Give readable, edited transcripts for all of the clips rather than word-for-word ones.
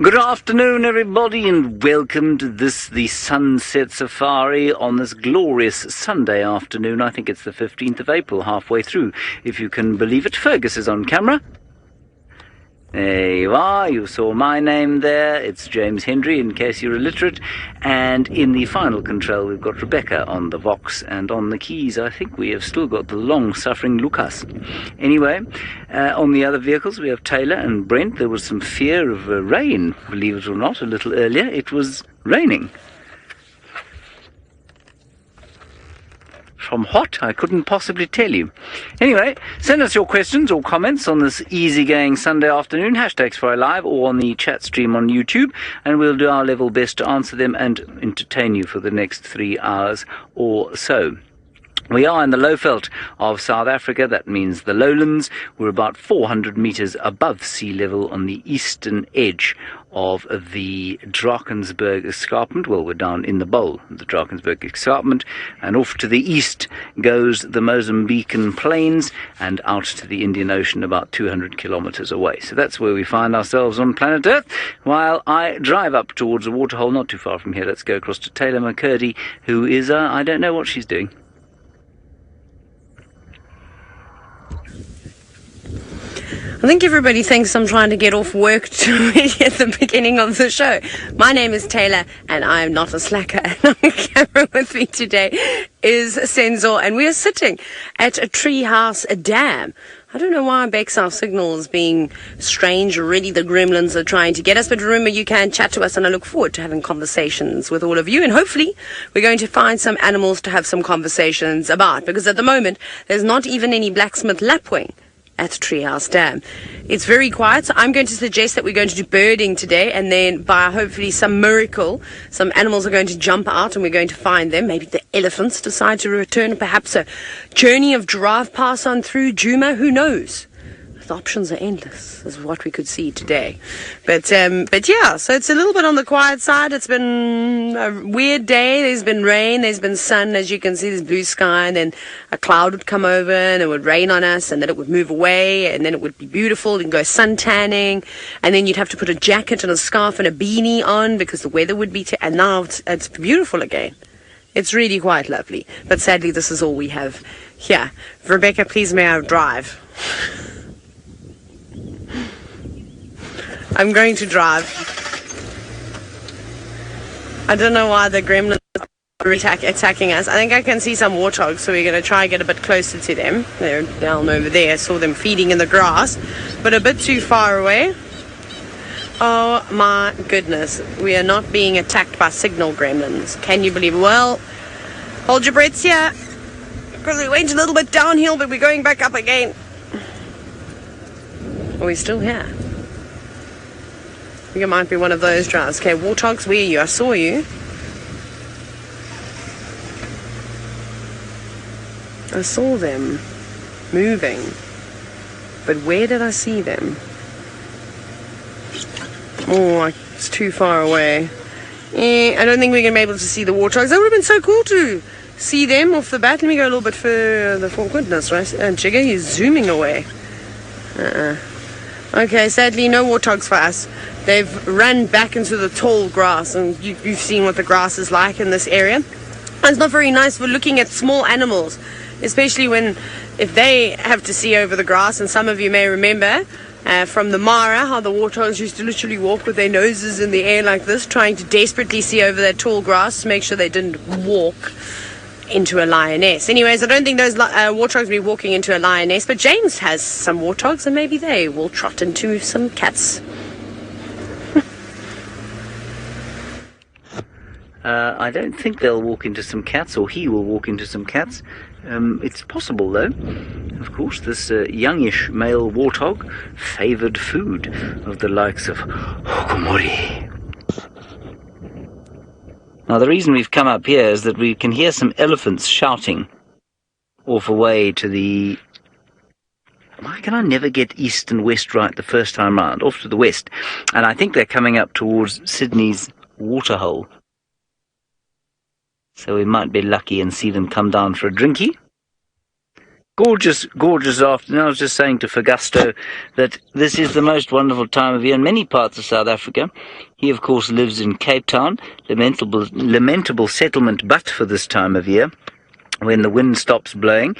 Good afternoon, everybody, and welcome to the Sunset Safari on this glorious Sunday afternoon. I think it's the 15th of April, halfway through, if you can believe it. Fergus is on camera. There you are, you saw my name there. It's James Hendry, in case you're illiterate. And in the final control, we've got Rebecca on the Vox, and on the keys, I think we have still got the long-suffering Lucas. Anyway, on the other vehicles, we have Taylor and Brent. There was some fear of rain, believe it or not, a little earlier. It was raining. From what? I couldn't possibly tell you. Anyway, send us your questions or comments on this easygoing Sunday afternoon, #4Live, or on the chat stream on YouTube, and we'll do our level best to answer them and entertain you for the next 3 hours or so. We are in the Lowveld of South Africa. That means the lowlands. We're about 400 metres above sea level on the eastern edge of the Drakensberg escarpment. Well, we're down in the bowl of the Drakensberg escarpment, and off to the east goes the Mozambican plains and out to the Indian Ocean about 200 kilometres away. So that's where we find ourselves on planet Earth, while I drive up towards the Waterhole, not too far from here. Let's go across to Taylor McCurdy, who is, I don't know what she's doing. I think everybody thinks I'm trying to get off work at the beginning of the show. My name is Taylor, and I am not a slacker. And on camera with me today is Sensor, and we are sitting at a treehouse dam. I don't know why Bexar signal is being strange. Already the gremlins are trying to get us, but remember, you can chat to us, and I look forward to having conversations with all of you, and hopefully we're going to find some animals to have some conversations about, because at the moment there's not even any blacksmith lapwing at Treehouse Dam. It's very quiet, so I'm going to suggest that we're going to do birding today, and then by hopefully some miracle, some animals are going to jump out and we're going to find them. Maybe the elephants decide to return, perhaps a journey of giraffe pass on through Djuma, who knows? The options are endless, is what we could see today. But yeah, so it's a little bit on the quiet side. It's been a weird day. There's been rain, there's been sun. As you can see, there's blue sky, and then a cloud would come over and it would rain on us, and then it would move away, and then it would be beautiful. You can go sun tanning, and then you'd have to put a jacket and a scarf and a beanie on because the weather would be, and now it's beautiful again. It's really quite lovely. But sadly, this is all we have here. Rebecca, please may I drive? I'm going to drive. I don't know why the gremlins are attacking us. I think I can see some warthogs, so we're going to try and get a bit closer to them. They're down over there. I saw them feeding in the grass, but a bit too far away. Oh my goodness. We are not being attacked by signal gremlins. Can you believe it? Well, hold your breaths here, because we went a little bit downhill, but we're going back up again. Are we still here? I think it might be one of those drives. Okay, warthogs, where are you? I saw you. I saw them moving. But where did I see them? Oh, it's too far away. I don't think we're going to be able to see the warthogs. That would have been so cool to see them off the bat. Let me go a little bit further. For goodness, right? And Jigger, he's zooming away. Okay, sadly, no warthogs for us. They've run back into the tall grass, and you've seen what the grass is like in this area. And it's not very nice for looking at small animals, especially if they have to see over the grass. And some of you may remember from the Mara how the warthogs used to literally walk with their noses in the air like this, trying to desperately see over that tall grass to make sure they didn't walk into a lioness. Anyways, I don't think those warthogs will be walking into a lioness, but James has some warthogs, and maybe they will trot into some cats. I don't think they'll walk into some cats, or he will walk into some cats. It's possible, though. Of course, this youngish male warthog favoured food of the likes of hokomori. Now, the reason we've come up here is that we can hear some elephants shouting off away to the... Why can I never get east and west right the first time round? Off to the west. And I think they're coming up towards Sydney's Waterhole. So we might be lucky and see them come down for a drinky. Gorgeous, gorgeous afternoon. I was just saying to Fagusto that this is the most wonderful time of year in many parts of South Africa. He, of course, lives in Cape Town, lamentable settlement but for this time of year, when the wind stops blowing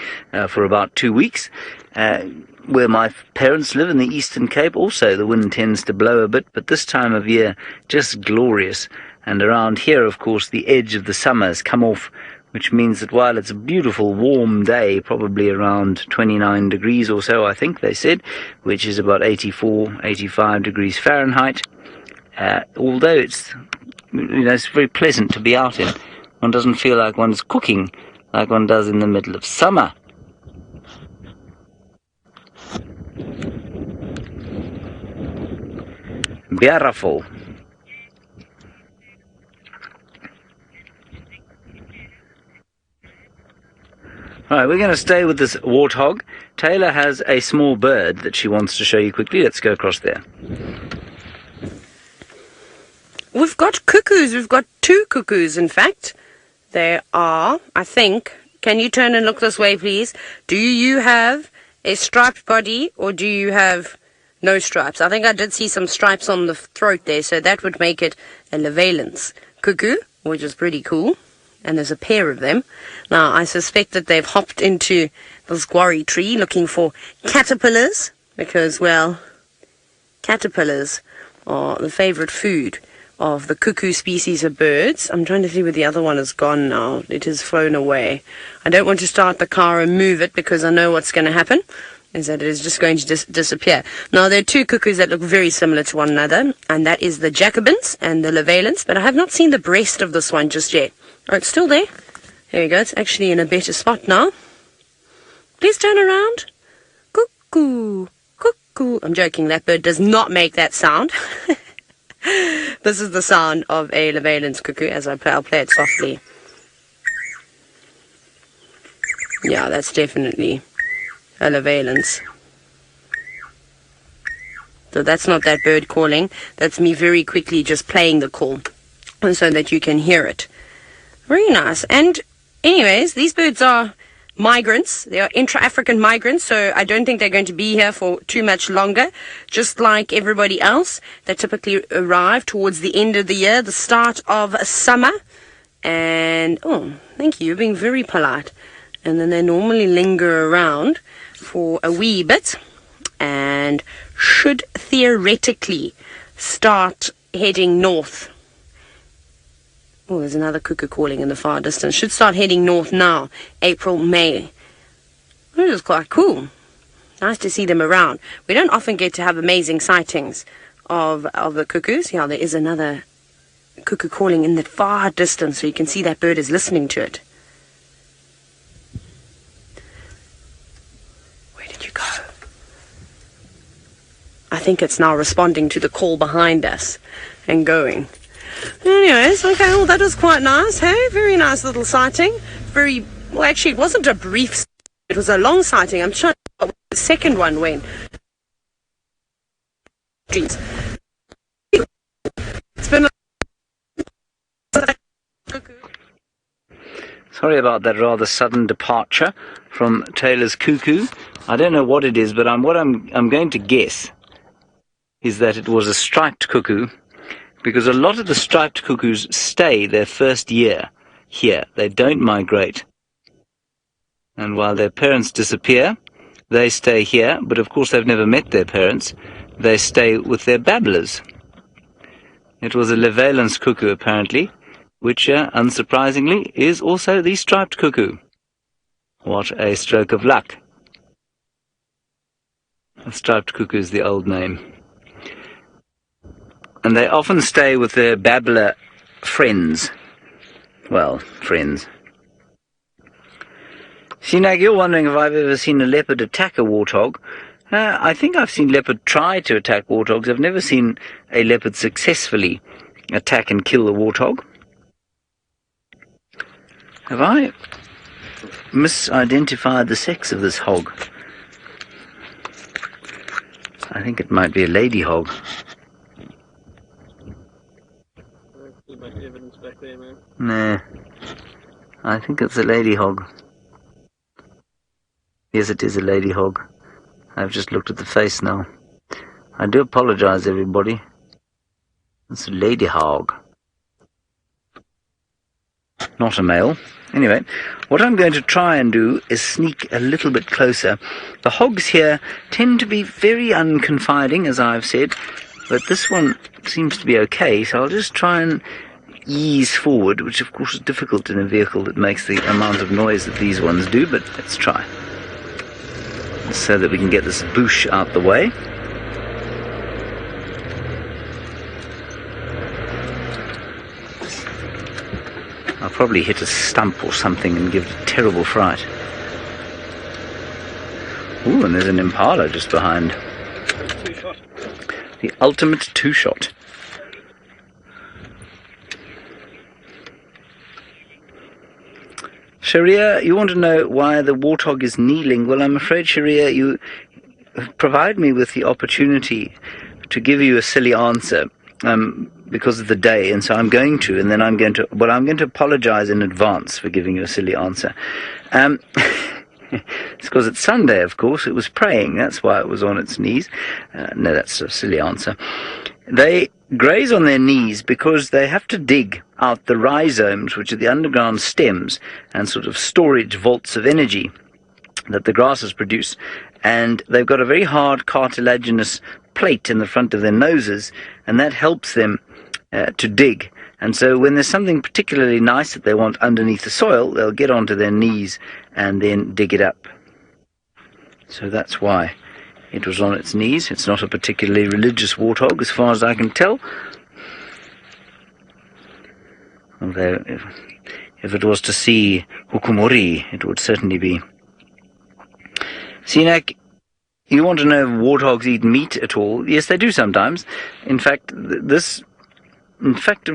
for about 2 weeks. Where my parents live in the Eastern Cape, also the wind tends to blow a bit, but this time of year, just glorious. And around here, of course, the edge of the summer has come off, which means that while it's a beautiful warm day, probably around 29 degrees or so, I think they said, which is about 84, 85 degrees Fahrenheit, although it's very pleasant to be out in. One doesn't feel like one's cooking like one does in the middle of summer. Beautiful. Alright, we're going to stay with this warthog. Taylor has a small bird that she wants to show you quickly. Let's go across there. We've got cuckoos. We've got 2 cuckoos, in fact. They are, I think, can you turn and look this way, please? Do you have a striped body or do you have no stripes? I think I did see some stripes on the throat there, so that would make it a Levalence cuckoo, which is pretty cool. And there's a pair of them. Now, I suspect that they've hopped into this guarri tree looking for caterpillars, because, well, caterpillars are the favorite food of the cuckoo species of birds. I'm trying to see where the other one has gone now. It has flown away. I don't want to start the car and move it because I know what's going to happen, is that it is just going to disappear. Now, there are 2 cuckoos that look very similar to one another, and that is the Jacobins and the Levalence, but I have not seen the breast of this one just yet. Oh, it's still there. There we go. It's actually in a better spot now. Please turn around. Cuckoo. Cuckoo. I'm joking. That bird does not make that sound. This is the sound of a Levalence cuckoo as I'll play it softly. Yeah, that's definitely a Levalence. So that's not that bird calling. That's me very quickly just playing the call so that you can hear it. Very nice. And anyways, these birds are migrants. They are intra-African migrants, so I don't think they're going to be here for too much longer. Just like everybody else, they typically arrive towards the end of the year, the start of summer. And, oh, thank you, you're being very polite. And then they normally linger around for a wee bit and should theoretically start heading north. Oh, there's another cuckoo calling in the far distance. Should start heading north now, April, May. This is quite cool. Nice to see them around. We don't often get to have amazing sightings of the cuckoos. Yeah, there is another cuckoo calling in the far distance, so you can see that bird is listening to it. Where did you go? I think it's now responding to the call behind us and going. Anyways, okay, well, that was quite nice, hey? Very nice little sighting. Well, actually, it wasn't a brief, it was a long sighting. I'm trying to know where the second one went. It's been Sorry about that rather sudden departure from Taylor's cuckoo. I don't know what it is, but what I'm going to guess is that it was a striped cuckoo, because a lot of the striped cuckoos stay their first year here. They don't migrate. And while their parents disappear, they stay here, but of course they've never met their parents. They stay with their babblers. It was a Levalence cuckoo, apparently, which, unsurprisingly, is also the striped cuckoo. What a stroke of luck. A striped cuckoo is the old name. And they often stay with their babbler friends. Well, friends. Sinag, you're wondering if I've ever seen a leopard attack a warthog. I think I've seen leopard try to attack warthogs. I've never seen a leopard successfully attack and kill a warthog. Have I misidentified the sex of this hog? I think it might be a lady hog. Much evidence back there, man. Nah, I think it's a lady hog. The Yes, it is a lady hog. I've just looked at the face now. I do apologize, everybody. It's a lady hog. Not a male. Anyway, what I'm going to try and do is sneak a little bit closer. The hogs here tend to be very unconfiding, as I've said, but this one seems to be okay, so I'll just try and ease forward, which of course is difficult in a vehicle that makes the amount of noise that these ones do, but let's try. So that we can get this bush out the way. I'll probably hit a stump or something and give it a terrible fright. Ooh, and there's an Impala just behind. Two-shot. The ultimate two-shot. Sharia, you want to know why the warthog is kneeling? Well, I'm afraid, Sharia, you provide me with the opportunity to give you a silly answer because of the day, and so I'm going to, and then I'm going to apologize in advance for giving you a silly answer. It's because it's Sunday, of course. It was praying. That's why it was on its knees. No, that's a silly answer. They graze on their knees because they have to dig out the rhizomes, which are the underground stems and sort of storage vaults of energy that the grasses produce. And they've got a very hard cartilaginous plate in the front of their noses, and that helps them to dig. And so when there's something particularly nice that they want underneath the soil, they'll get onto their knees and then dig it up. So that's why it was on its knees. It's not a particularly religious warthog, as far as I can tell. Although, if it was to see Hukumori, it would certainly be. Sinak, you want to know if warthogs eat meat at all? Yes, they do sometimes. In fact, a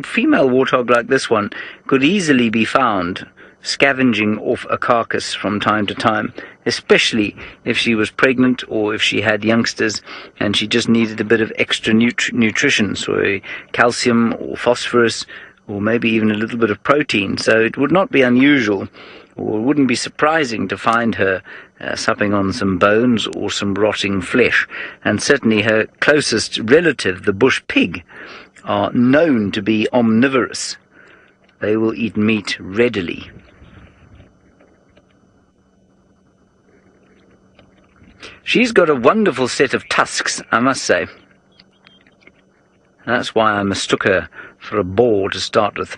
female warthog like this one could easily be found scavenging off a carcass from time to time, especially if she was pregnant or if she had youngsters and she just needed a bit of extra nutrition, so calcium or phosphorus or maybe even a little bit of protein. So it would not be unusual, or it wouldn't be surprising to find her supping on some bones or some rotting flesh. And certainly her closest relative, the bush pig, are known to be omnivorous. They will eat meat readily. She's got a wonderful set of tusks, I must say. That's why I mistook her for a boar to start with.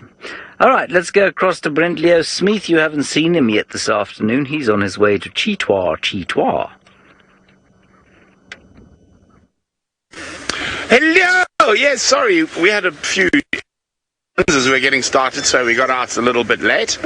All right, let's go across to Brent Leo Smith. You haven't seen him yet this afternoon. He's on his way to Chitwa. Hello! Yes, sorry, we had a few as we were getting started, so we got out a little bit late.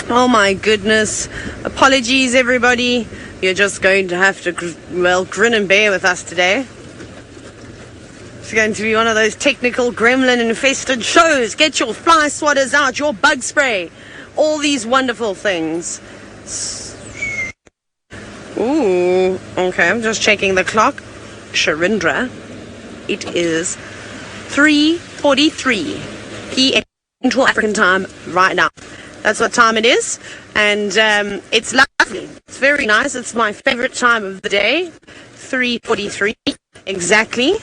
Oh my goodness. Apologies, everybody. You're just going to have to, grin and bear with us today. It's going to be one of those technical gremlin-infested shows. Get your fly swatters out, your bug spray, all these wonderful things. Ooh, okay, I'm just checking the clock. Sharindra, it is 3:43 p.m. Central African time right now. That's what time it is, and it's lovely. It's very nice. It's my favorite time of the day, 3:43 exactly.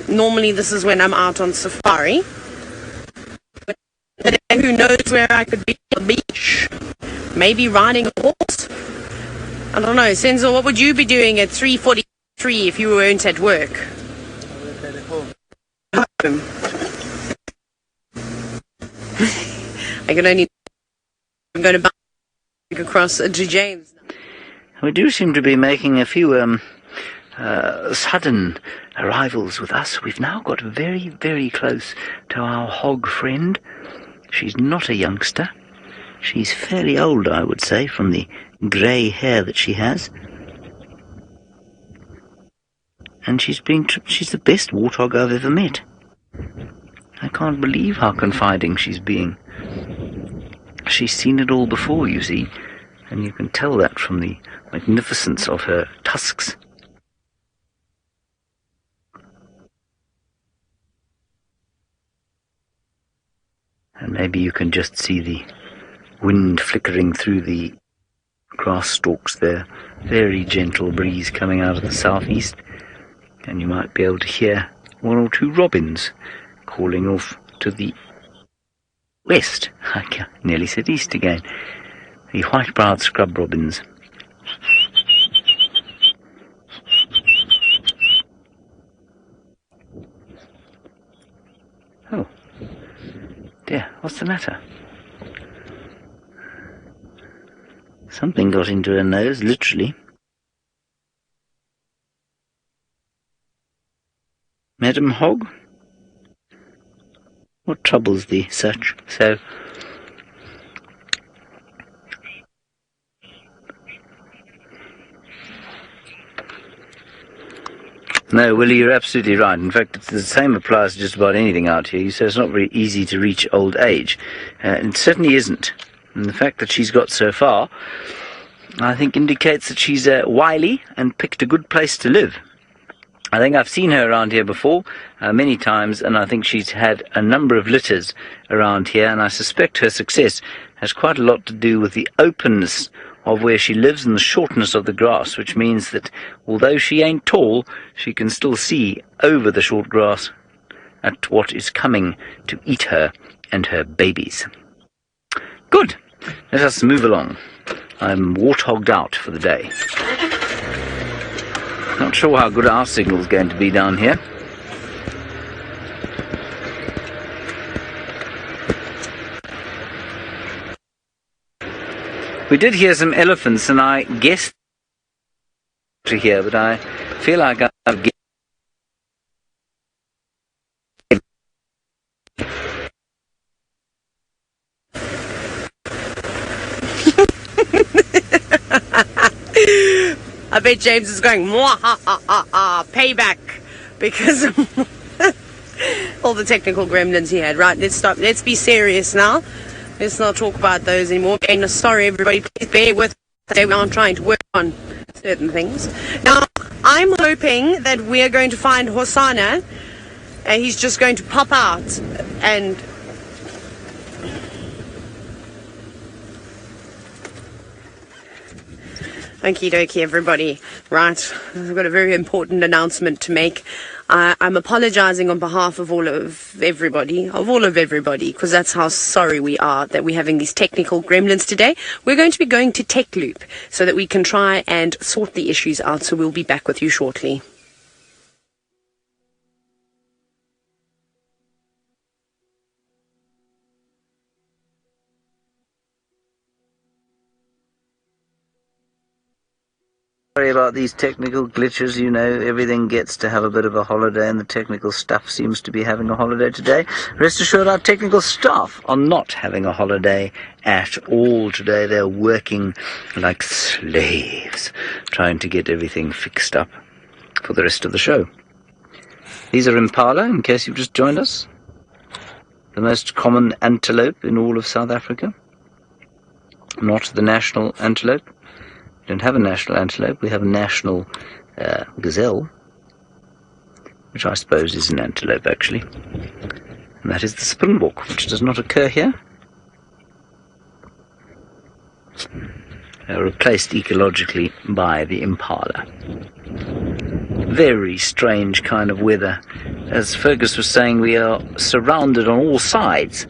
Normally this is when I'm out on safari. But today, who knows where I could be on the beach? Maybe riding a horse? I don't know. Senzo, what would you be doing at 3:43 if you weren't at work? Home. I can only... I'm going to back across to James. We do seem to be making a few sudden arrivals with us. We've now got very, very close to our hog friend. She's not a youngster. She's fairly old, I would say, from the grey hair that she has. And she's the best warthog I've ever met. I can't believe how confiding she's being. She's seen it all before, you see, and and you can tell that from the magnificence of her tusks. And maybe you can just see the wind flickering through the grass stalks there. Very gentle breeze coming out of the southeast. And you might be able to hear one or two robins calling off to the west. I nearly said east again. The white-browed scrub robins. Oh, dear, what's the matter? Something got into her nose, literally. Madam Hog? What troubles thee such? So, no, Willie, you're absolutely right. In fact, the same applies to just about anything out here. You say it's not very easy to reach old age. It certainly isn't. And the fact that she's got so far, I think, indicates that she's wily and picked a good place to live. I think I've seen her around here before, many times, and I think she's had a number of litters around here, and I suspect her success has quite a lot to do with the openness of where she lives and the shortness of the grass, which means that although she ain't tall, she can still see over the short grass at what is coming to eat her and her babies. Good. Let us move along. I'm warthogged out for the day. Not sure how good our signal's going to be down here. We did hear some elephants, and I guessed to hear, but I feel like I've guessed. I bet James is going, payback, because of all the technical gremlins he had. Right, let's stop. Let's be serious now. Let's not talk about those anymore. And sorry, everybody, please bear with us. We aren't trying to work on certain things. Now, I'm hoping that we're going to find Hosanna, and he's just going to pop out and... Okie dokie, everybody. Right, I've got a very important announcement to make. I'm apologizing on behalf of all of everybody, because that's how sorry we are that we're having these technical gremlins today. We're going to be going to Tech Loop so that we can try and sort the issues out, so we'll be back with you shortly. Sorry about these technical glitches. You know, everything gets to have a bit of a holiday, and the technical stuff seems to be having a holiday today. Rest assured, our technical staff are not having a holiday at all today. They're working like slaves, trying to get everything fixed up for the rest of the show. These are Impala, in case you've just joined us. The most common antelope in all of South Africa. Not the national antelope. We don't have a national antelope, we have a national gazelle, which I suppose is an antelope actually, and that is the springbok, which does not occur here. Replaced ecologically by the impala. Very strange kind of weather. As Fergus was saying, we are surrounded on all sides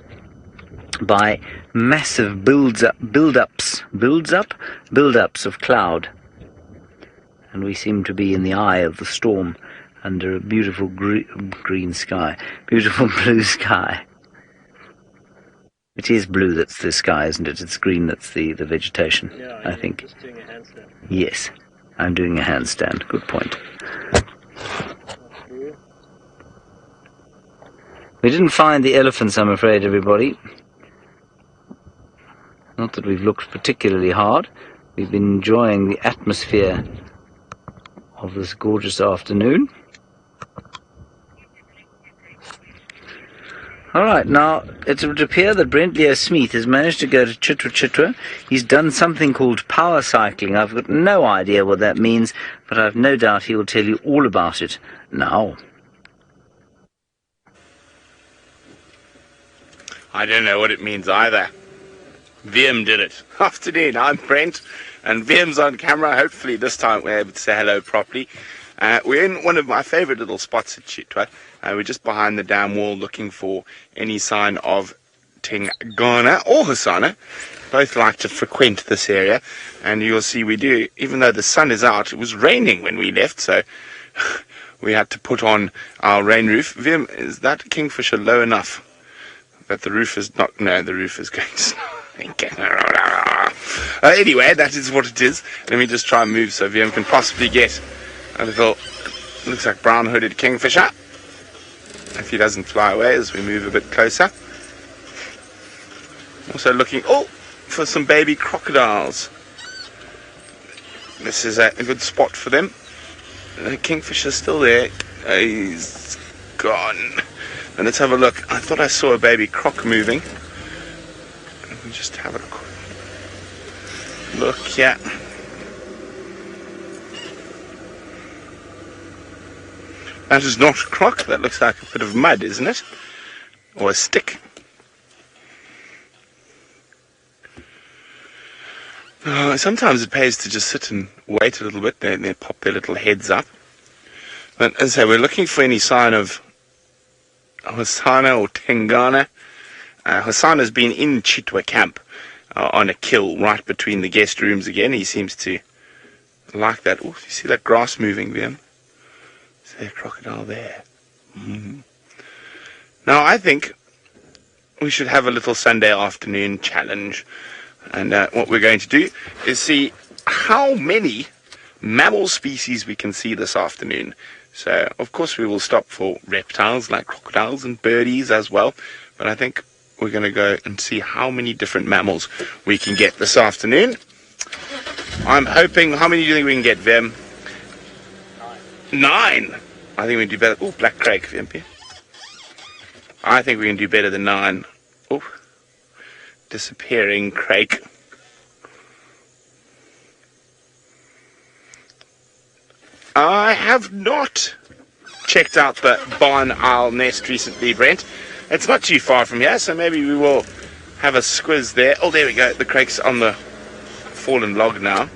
by massive build-ups of cloud, and we seem to be in the eye of the storm under a beautiful green sky, beautiful blue sky. It is blue that's the sky, isn't it? It's green that's the vegetation, yeah, I think. Just doing a handstand. Yes, I'm doing a handstand. Good point. We didn't find the elephants, I'm afraid, everybody. Not that we've looked particularly hard. We've been enjoying the atmosphere of this gorgeous afternoon. All right, now it would appear that Brent Leo Smith has managed to go to Chitwa. He's done something called power cycling. I've got no idea what that means, but I've no doubt he will tell you all about it now. I don't know what it means either. VM did it. Afternoon, I'm Brent, and VM's on camera. Hopefully this time we're able to say hello properly. We're in one of my favourite little spots at Chitwa. We're just behind the dam wall looking for any sign of Tingana or Hosana. Both like to frequent this area, and you'll see we do. Even though the sun is out, it was raining when we left, so we had to put on our rain roof. Vim, is that kingfisher low enough that the roof is not? No, the roof is going slow. Anyway, that is what it is. Let me just try and move so VM can possibly get a little, looks like brown-hooded kingfisher. If he doesn't fly away as we move a bit closer. Also looking, for some baby crocodiles. This is a good spot for them. The kingfisher's still there. He's gone. And let's have a look. I thought I saw a baby croc moving. Let me just have a look here. That is not a croc. That looks like a bit of mud, isn't it? Or a stick. Sometimes it pays to just sit and wait a little bit. They pop their little heads up. But as I say, we're looking for any sign of Hosana or Tingana. Hosana's been in Chitwa camp on a kill right between the guest rooms again. He seems to like that. Oh, you see that grass moving there? Is there a crocodile there? Now, I think we should have a little Sunday afternoon challenge. And what we're going to do is see how many mammal species we can see this afternoon. So, of course, we will stop for reptiles like crocodiles and birdies as well. But I think we're going to go and see how many different mammals we can get this afternoon. I'm hoping, how many do you think we can get, Vim? 9. I think we can do better. Oh, black crake, Vim. I think we can do better than 9. Oh, disappearing crake. I have not checked out the barn owl nest recently, Brent. It's not too far from here, so maybe we will have a squiz there. Oh, there we go. The crake's on the fallen log now.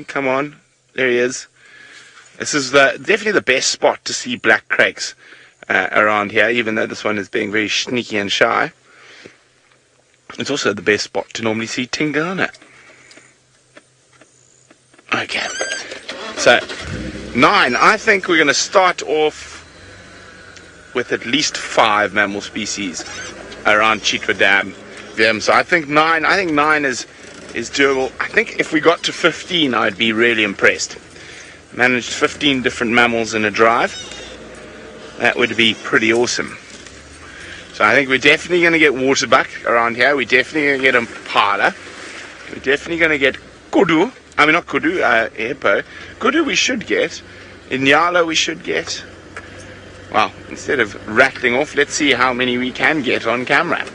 Come on. There he is. This is definitely the best spot to see black crakes around here, even though this one is being very sneaky and shy. It's also the best spot to normally see Tingana. Okay. So, 9. I think we're going to start off with at least 5 mammal species around Chitwa Dam. So I think 9 is doable. I think if we got to 15, I'd be really impressed. Managed 15 different mammals in a drive. That would be pretty awesome. So I think we're definitely going to get waterbuck around here. We're definitely going to get impala. We're definitely going to get kudu. I mean, not kudu, hippo. Kudu we should get. Inyala we should get. Well, instead of rattling off, let's see how many we can get on camera.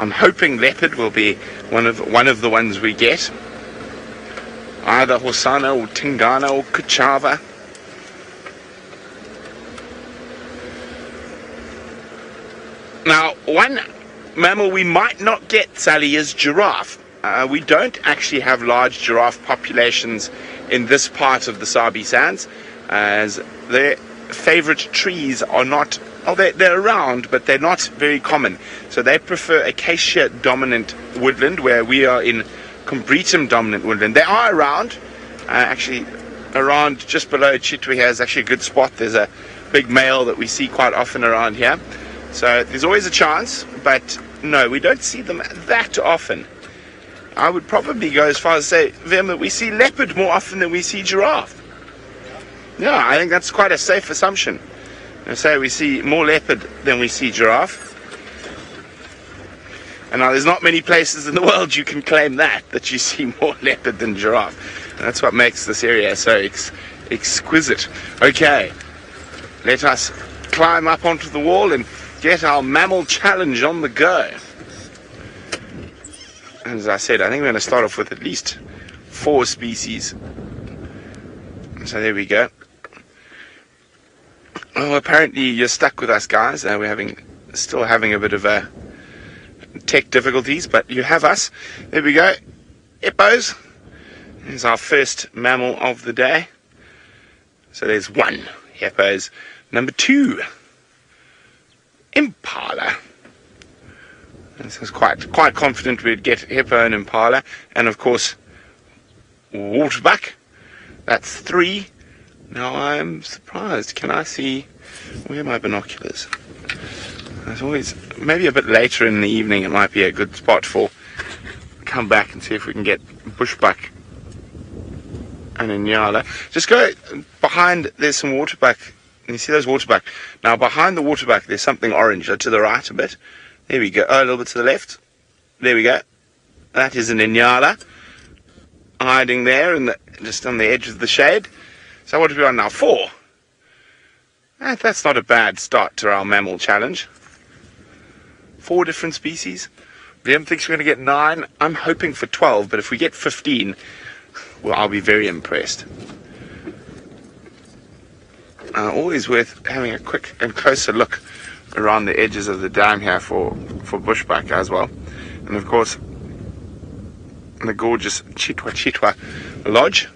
I'm hoping leopard will be one of the ones we get. Either Hosana or Tingana or Kuchava. Now, one mammal we might not get, Sally, is giraffe. We don't actually have large giraffe populations in this part of the Sabi Sands, as their favorite trees are not, they're around, but they're not very common. So they prefer acacia-dominant woodland, where we are in Combretum-dominant woodland. They are around, actually around just below Chitwa here is actually a good spot. There's a big male that we see quite often around here. So there's always a chance, but no, we don't see them that often. I would probably go as far as say, Vim, that we see leopard more often than we see giraffe. Yeah, I think that's quite a safe assumption. I say we see more leopard than we see giraffe. And now there's not many places in the world you can claim that you see more leopard than giraffe. And that's what makes this area so exquisite. Okay, let us climb up onto the wall and get our mammal challenge on the go. And as I said, I think we're going to start off with at least 4 species. So there we go. Oh, apparently you're stuck with us, guys. We're still having a bit of tech difficulties, but you have us. There we go. Hippos. Here's our first mammal of the day. So there's 1 hippos. Number 2, Impala. This is quite confident we'd get hippo and Impala, and of course waterbuck. That's 3. Now I'm surprised. Can I see? Where are my binoculars? There's always, maybe a bit later in the evening it might be a good spot for, come back and see if we can get bushbuck and Inyala. Just go behind, there's some waterbuck. You see those waterbuck? Now behind the waterbuck there's something orange, to the right a bit. There we go. Oh, a little bit to the left. There we go. That is an Inyala hiding there just on the edge of the shade. So what are we on now? 4. That's not a bad start to our mammal challenge. 4 different species. Liam thinks we're going to get 9. I'm hoping for 12, but if we get 15, well, I'll be very impressed. Always worth having a quick and closer look around the edges of the dam here for bushbuck as well. And of course, the gorgeous Chitwa Lodge.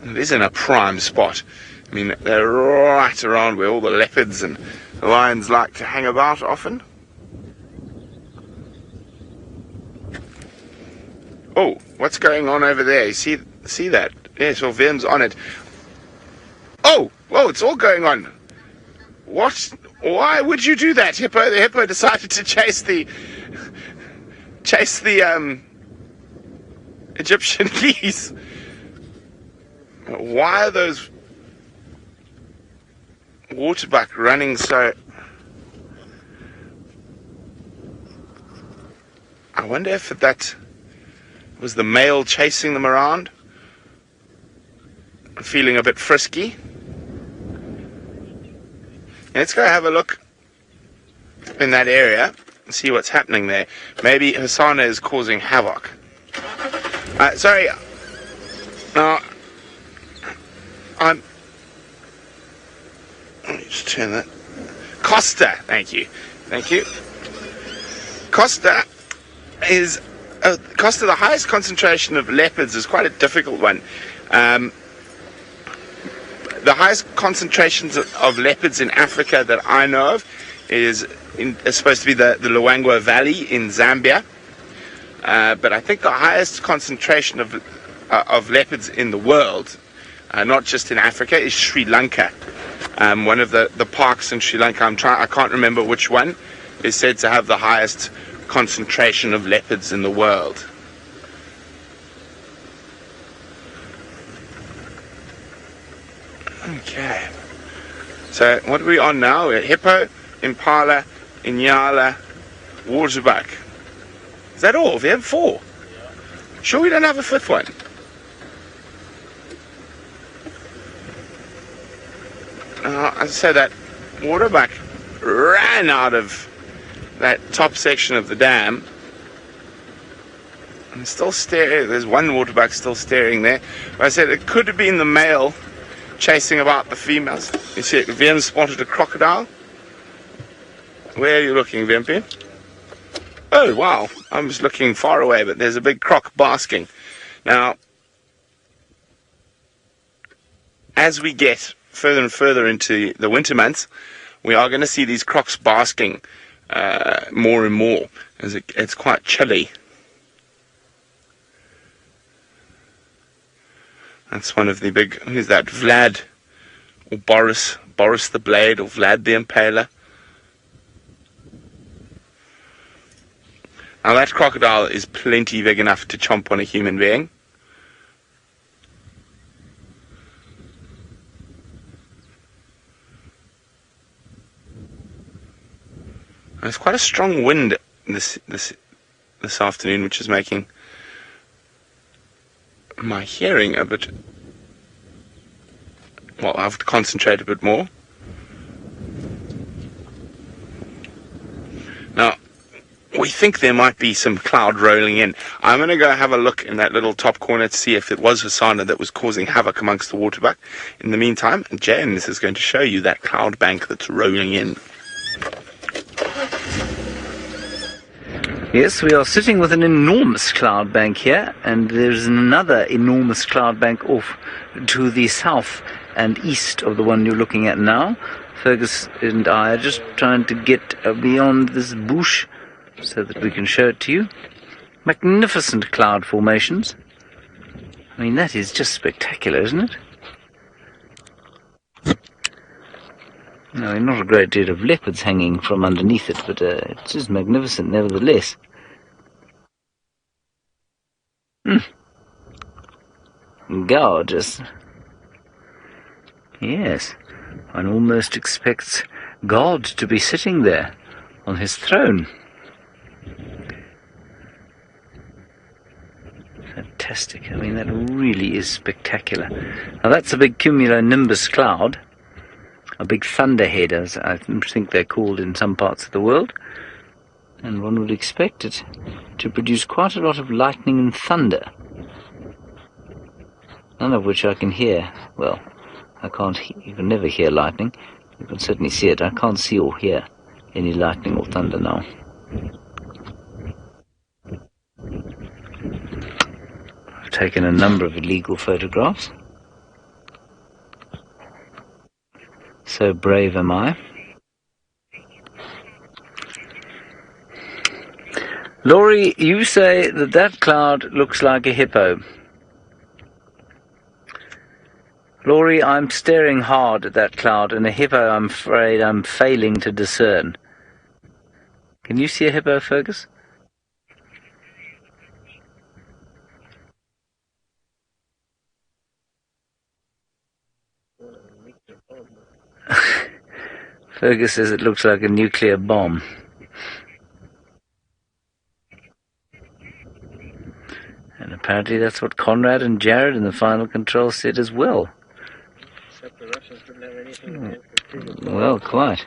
It is in a prime spot. I mean, they're right around where all the leopards and lions like to hang about often. Oh, what's going on over there? You see that? Yes, well, Vim's on it. Oh, whoa, it's all going on. What? Why would you do that, Hippo? The hippo decided to chase the Egyptian geese. Why are those waterbuck running so? I wonder if that was the male chasing them around, feeling a bit frisky. Let's go have a look in that area and see what's happening there. Maybe Hasana is causing havoc. Sorry. No. Let me just turn that. Costa, thank you. Costa is Costa. The highest concentration of leopards is quite a difficult one. The highest concentrations of leopards in Africa that I know of is supposed to be the Luangwa Valley in Zambia. But I think the highest concentration of leopards in the world, not just in Africa, is Sri Lanka. One of the parks in Sri Lanka, I can't remember which one, is said to have the highest concentration of leopards in the world. Okay. So what are we on now? We're at Hippo, Impala, Inyala, waterbuck. Is that all? We have 4. Sure we don't have a 5th one? I said that waterbuck ran out of that top section of the dam. And still staring. There's one waterbuck still staring there. But I said it could have been the male chasing about the females. You see, Vim spotted a crocodile. Where are you looking, Vimpy? Oh, wow. I was looking far away, but there's a big croc basking. Now, as we get further and further into the winter months, we are going to see these crocs basking more and more, as it's quite chilly. That's one of the big, who's that, Vlad, or Boris the Blade, or Vlad the Impala. Now that crocodile is plenty big enough to chomp on a human being. There's quite a strong wind this afternoon, which is making my hearing a bit, well, I have to concentrate a bit more. Now, we think there might be some cloud rolling in. I'm going to go have a look in that little top corner to see if it was Hosanna that was causing havoc amongst the waterbuck. In the meantime, Janice is going to show you that cloud bank that's rolling in. Yes, we are sitting with an enormous cloud bank here, and there's another enormous cloud bank off to the south and east of the one you're looking at now. Fergus and I are just trying to get beyond this bush so that we can show it to you. Magnificent cloud formations. I mean, that is just spectacular, isn't it? No, not a great deal of leopards hanging from underneath it, but it's just magnificent nevertheless. Gorgeous. Yes, one almost expects God to be sitting there on his throne. Fantastic. I mean, that really is spectacular. Now, that's a big cumulonimbus cloud. A big thunderhead, as I think they're called in some parts of the world, and one would expect it to produce quite a lot of lightning and thunder, none of which I can hear. Well, I can't. You can never hear lightning. You can certainly see it. I can't see or hear any lightning or thunder now. I've taken a number of illegal photographs. So brave am I. Laurie, you say that that cloud looks like a hippo. Laurie, I'm staring hard at that cloud, and a hippo I'm afraid I'm failing to discern. Can you see a hippo, Fergus? Fergus says it looks like a nuclear bomb. And apparently that's what Conrad and Jared in the final control said as well. Except the Russians didn't have anything against the Kruger. Well, quite.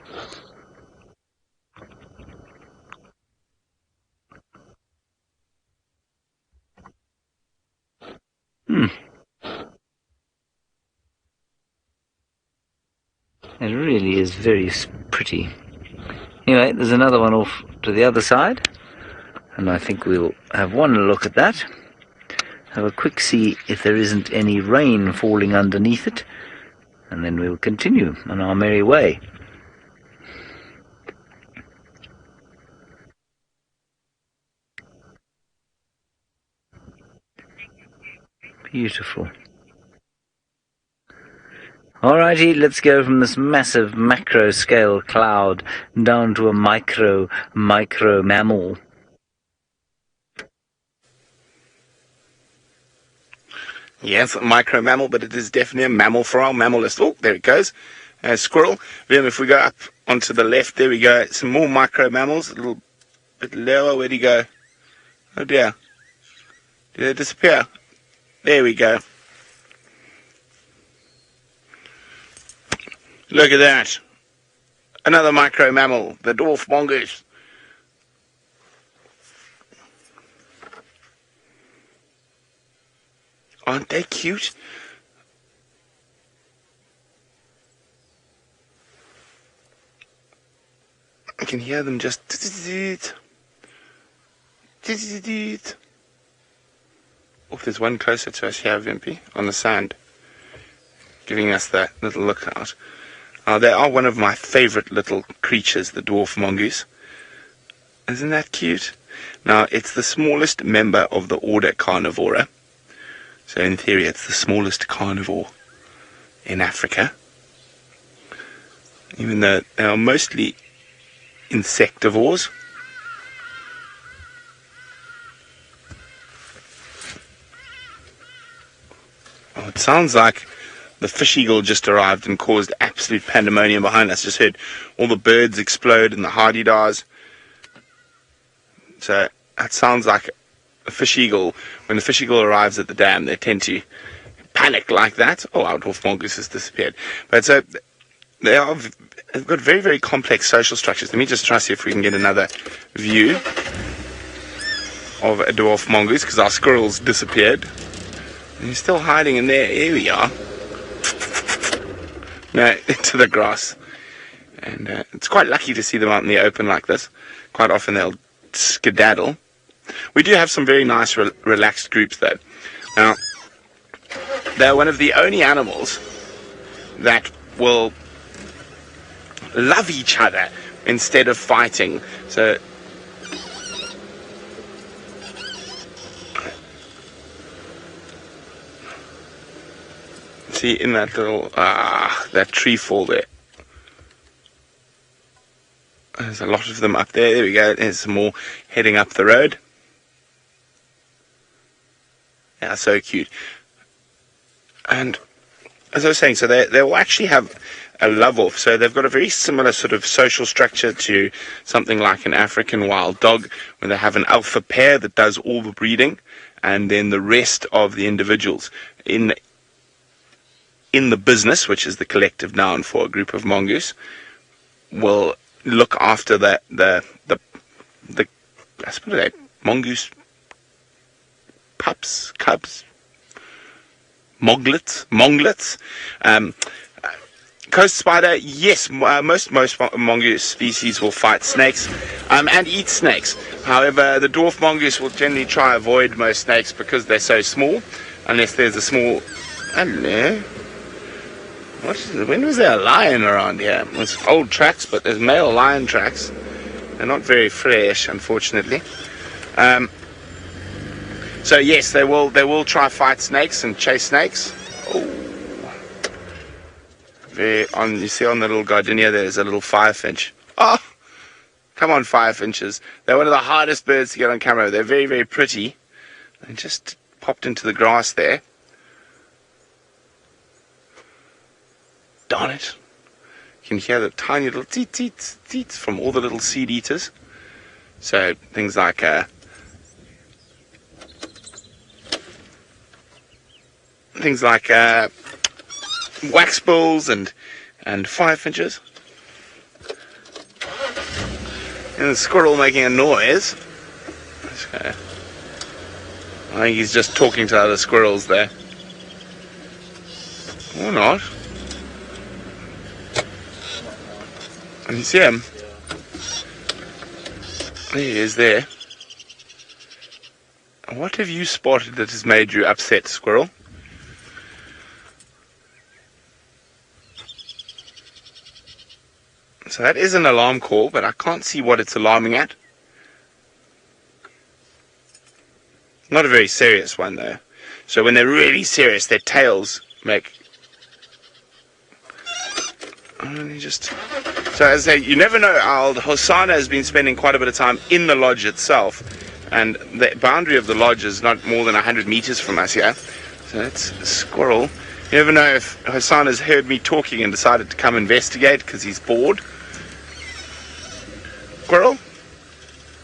It really is very pretty. Anyway, there's another one off to the other side, and I think we'll have one look at that. Have a quick see if there isn't any rain falling underneath it, and then we'll continue on our merry way. Beautiful. Alrighty, let's go from this massive macro-scale cloud down to a micro mammal. Yes, a micro mammal, but it is definitely a mammal for our mammalists. Oh, there it goes. Squirrel. Then if we go up onto the left, there we go. Some more micro mammals. A little bit lower. Where'd he go? Oh dear. Did they disappear? There we go. Look at that. Another micro mammal, the dwarf mongoose. Aren't they cute? I can hear them just... Oh, there's one closer to us here, Vimpy, on the sand, giving us that little look out. They are one of my favourite little creatures, the dwarf mongoose. Isn't that cute? Now, it's the smallest member of the order Carnivora. So in theory, it's the smallest carnivore in Africa. Even though they are mostly insectivores. Oh, it sounds like the fish eagle just arrived and caused absolute pandemonium behind us. Just heard all the birds explode and the hardy-dars. So that sounds like a fish eagle. When the fish eagle arrives at the dam, they tend to panic like that. Oh, our dwarf mongoose has disappeared. But so they've got very, very complex social structures. Let me just try to see if we can get another view. of a dwarf mongoose because our squirrels disappeared. And he's still hiding in there. Here we are. No, into the grass. And it's quite lucky to see them out in the open like this. Quite often they'll skedaddle. We do have some very nice relaxed groups though. Now, they're one of the only animals that will love each other instead of fighting. So see in that little that tree fall there. There's a lot of them up there. There we go. There's some more heading up the road. Yeah, so cute. And as I was saying, so they will actually have a love-off. So they've got a very similar sort of social structure to something like an African wild dog, where they have an alpha pair that does all the breeding, and then the rest of the individuals in the business, which is the collective noun for a group of mongoose, will look after the I suppose they mongoose pups, cubs, monglets. Coast spider, yes, most mongoose species will fight snakes and eat snakes. However, the dwarf mongoose will generally try avoid most snakes because they're so small, unless there's a small. Hello. When was there a lion around here? It's old tracks, but there's male lion tracks. They're not very fresh, unfortunately. So yes, they will try fight snakes and chase snakes. Oh, you see on the little gardenia there's a little firefinch. Oh, come on, firefinches. They're one of the hardest birds to get on camera. They're very, very pretty. They just popped into the grass there. Darn it. You can hear the tiny little teet teet teets from all the little seed eaters. So things like waxbills and firefinches. And the squirrel making a noise. Okay. I think he's just talking to other squirrels there. Or not. Can you see him? There he is there. What have you spotted that has made you upset, squirrel? So that is an alarm call, but I can't see what it's alarming at. Not a very serious one though. So when they're really serious, their tails make... So as I say, you never know. Our Hosanna has been spending quite a bit of time in the lodge itself, and the boundary of the lodge is not more than 100 meters from us here. So that's a squirrel. You never know if Hosanna's heard me talking and decided to come investigate because he's bored. Squirrel,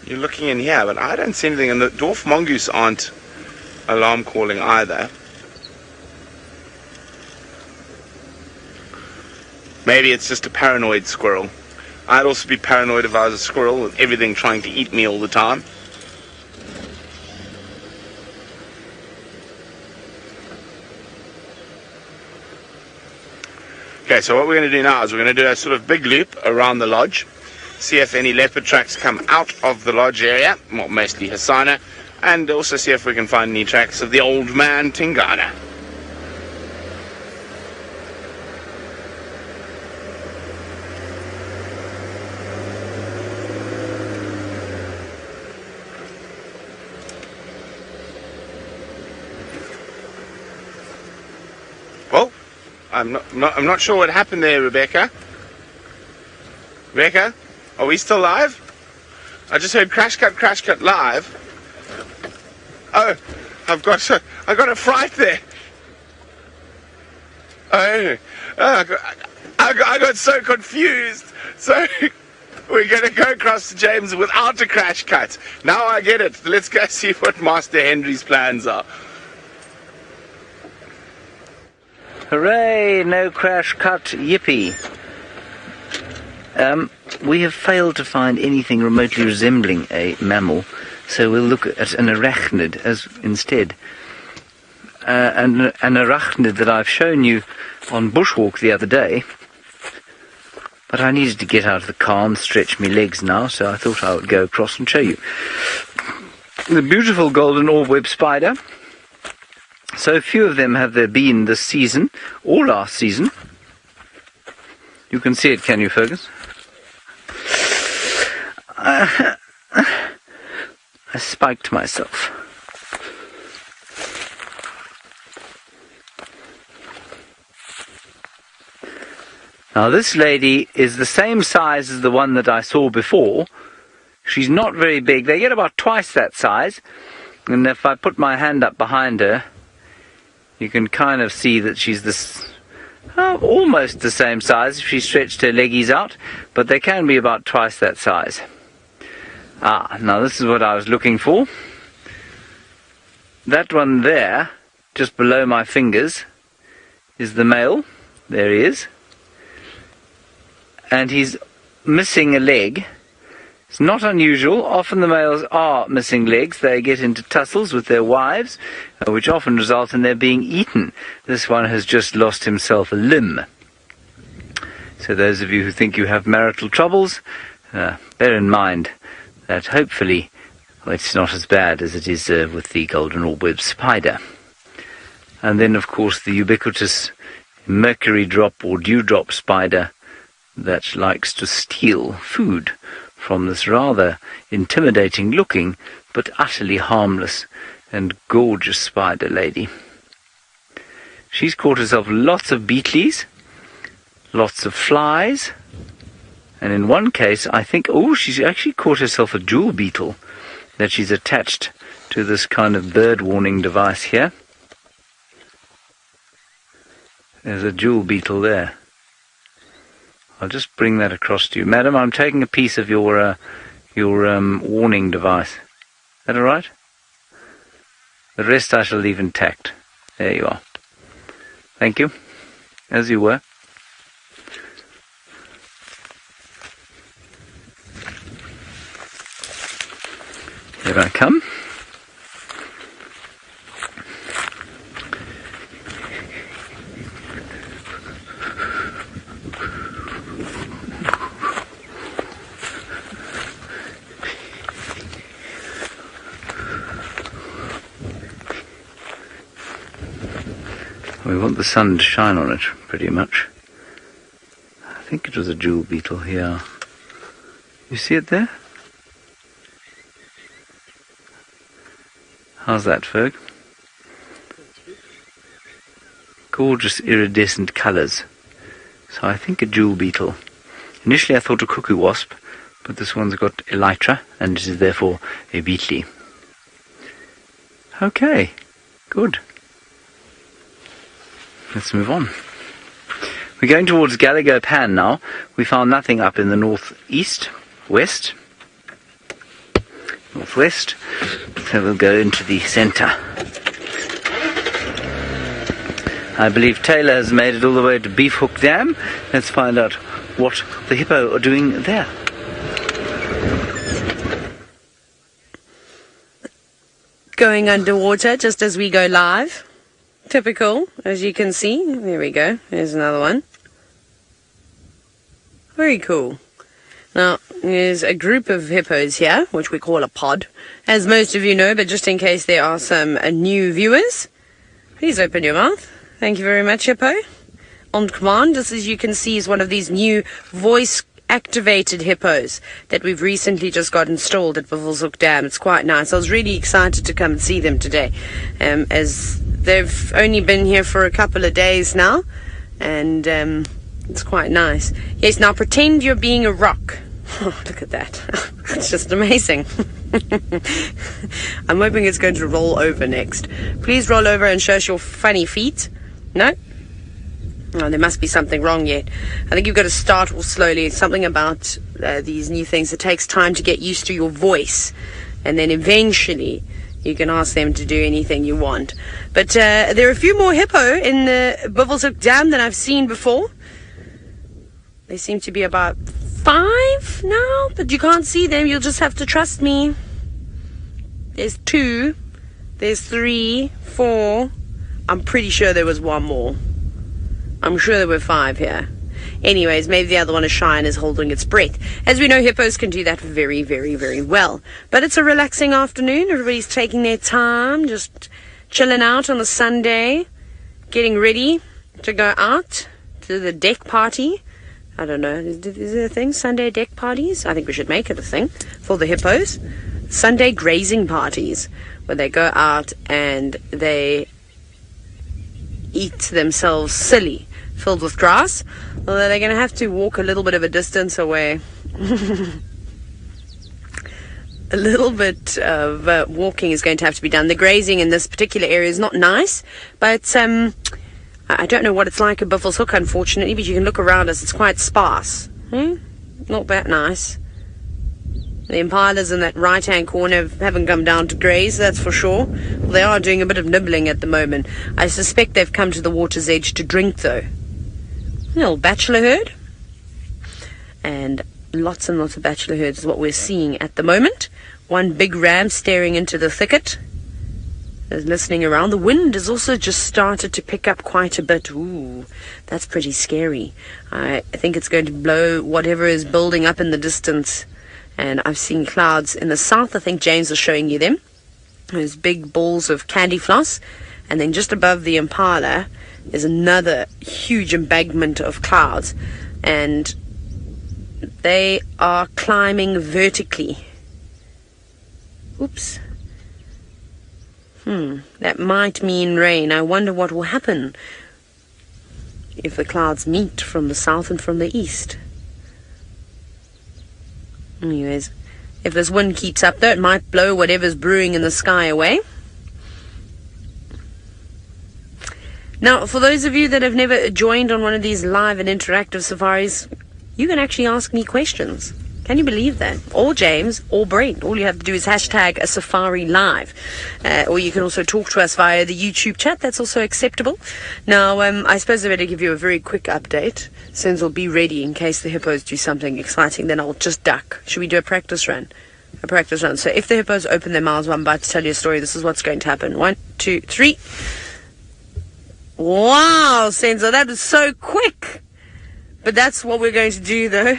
you're looking in here, but I don't see anything, and the dwarf mongoose aren't alarm calling either. Maybe it's just a paranoid squirrel. I'd also be paranoid if I was a squirrel with everything trying to eat me all the time. Okay, so what we're going to do now is we're going to do a sort of big loop around the lodge, see if any leopard tracks come out of the lodge area, well, mostly Hosanna, and also see if we can find any tracks of the old man Tingana. I'm not sure what happened there, Rebecca. Rebecca, are we still live? I just heard crash cut live. Oh, I got a fright there. Oh, I got so confused. So we're going to go across to James without a crash cut. Now I get it. Let's go see what Master Henry's plans are. Hooray, no crash cut, yippee. We have failed to find anything remotely resembling a mammal, so we'll look at an arachnid as instead. An arachnid that I've shown you on bushwalk the other day, but I needed to get out of the car and stretch my legs now, so I thought I would go across and show you. The beautiful golden orb-web spider. So few of them have there been this season, or last season. You can see it, can you, Fergus? I spiked myself. Now this lady is the same size as the one that I saw before. She's not very big. They get about twice that size. And if I put my hand up behind her, you can kind of see that she's this almost the same size if she stretched her leggies out, but they can be about twice that size. Now this is what I was looking for. That one there, just below my fingers, is the male. There he is. And he's missing a leg. It's not unusual. Often the males are missing legs. They get into tussles with their wives, which often result in their being eaten. This one has just lost himself a limb. So those of you who think you have marital troubles, bear in mind that hopefully it's not as bad as it is with the golden orb-web spider. And then, of course, the ubiquitous mercury drop or dewdrop spider that likes to steal food from this rather intimidating looking but utterly harmless and gorgeous spider lady. She's caught herself lots of beetles, lots of flies, and in one case I think, she's actually caught herself a jewel beetle that she's attached to this kind of bird warning device here. There's a jewel beetle there. I'll just bring that across to you. Madam, I'm taking a piece of your warning device. Is that all right? The rest I shall leave intact. There you are. Thank you. As you were. Here I come. We want the sun to shine on it, pretty much. I think it was a jewel beetle here. You see it there? How's that, Ferg? Gorgeous iridescent colours. So I think a jewel beetle. Initially I thought a cuckoo wasp, but this one's got elytra, and it is therefore a beetly. Okay, good. Let's move on. We're going towards Gallagher Pan now. We found nothing up in the northeast, northwest. So we'll go into the centre. I believe Taylor has made it all the way to Beef Hook Dam. Let's find out what the hippo are doing there. Going underwater just as we go live. Typical, as you can see. There we go. There's another one. Very cool. Now, there's a group of hippos here, which we call a pod, as most of you know, but just in case there are some new viewers, please open your mouth. Thank you very much, Hippo. On command, this, as you can see, is one of these new voice-activated hippos that we've recently just got installed at Vulture Dam. It's quite nice. I was really excited to come and see them today, as they've only been here for a couple of days now, and it's quite nice. Yes, now pretend you're being a rock. Oh, look at that. It's just amazing. I'm hoping it's going to roll over next. Please roll over and show us your funny feet. No? Oh, there must be something wrong yet. I think you've got to start all slowly. It's something about these new things. It takes time to get used to your voice, and then eventually you can ask them to do anything you want. But there are a few more hippo in the Vulture Dam than I've seen before. They seem to be about 5 now, but you can't see them. You'll just have to trust me. There's 2. There's 3, 4. I'm pretty sure there was one more. I'm sure there were 5 here. Anyways, maybe the other one is shy and is holding its breath. As we know, hippos can do that very, very, very well. But it's a relaxing afternoon. Everybody's taking their time, just chilling out on the Sunday, getting ready to go out to the deck party. I don't know, is there a thing? Sunday deck parties? I think we should make it a thing for the hippos. Sunday grazing parties, where they go out and they eat themselves silly, filled with grass. Although they're going to have to walk a little bit of a distance away. A little bit of walking is going to have to be done. The grazing in this particular area is not nice, but I don't know what it's like at Buffalo's Hook, unfortunately, but you can look around us. It's quite sparse. Not that nice. The impalas in that right-hand corner haven't come down to graze, that's for sure. Well, they are doing a bit of nibbling at the moment. I suspect they've come to the water's edge to drink, though. A little bachelor herd. And lots of bachelor herds is what we're seeing at the moment. One big ram staring into the thicket. Is listening around. The wind has also just started to pick up quite a bit. Ooh, that's pretty scary. I think it's going to blow whatever is building up in the distance. And I've seen clouds in the south. I think James was showing you them. Those big balls of candy floss. And then just above the Impala is another huge embankment of clouds. And they are climbing vertically. Oops. That might mean rain. I wonder what will happen if the clouds meet from the south and from the east. Anyways, if this wind keeps up though, it might blow whatever's brewing in the sky away. Now, for those of you that have never joined on one of these live and interactive safaris, you can actually ask me questions. Can you believe that? Or James, or Brent. All you have to do is hashtag a safari live. Or you can also talk to us via the YouTube chat. That's also acceptable. Now, I suppose I better give you a very quick update. Since we'll be ready in case the hippos do something exciting, then I'll just duck. Should we do a practice run? A practice run. So if the hippos open their mouths while I'm about to tell you a story, this is what's going to happen. 1, 2, 3. Wow, Senzo, that was so quick. But that's what we're going to do, though.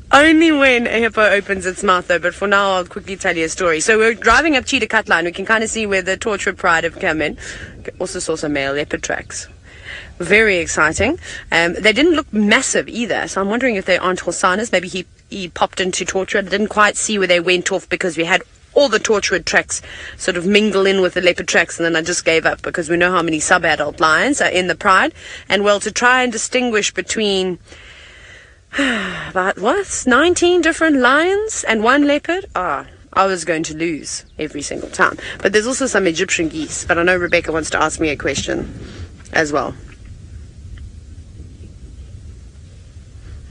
Only when a hippo opens its mouth, though. But for now, I'll quickly tell you a story. So we're driving up Cheetah Cut Line. We can kind of see where the Torchwood Pride have come in. Also saw some male leopard tracks. Very exciting. They didn't look massive either, so I'm wondering if they aren't Hosanas. Maybe he popped into Torchwood. I didn't quite see where they went off because we had all the Torchwood tracks sort of mingle in with the leopard tracks, and then I just gave up because we know how many sub-adult lions are in the Pride. And well, to try and distinguish between about 19 different lions and one leopard, I was going to lose every single time. But there's also some Egyptian geese, but I know Rebecca wants to ask me a question as well.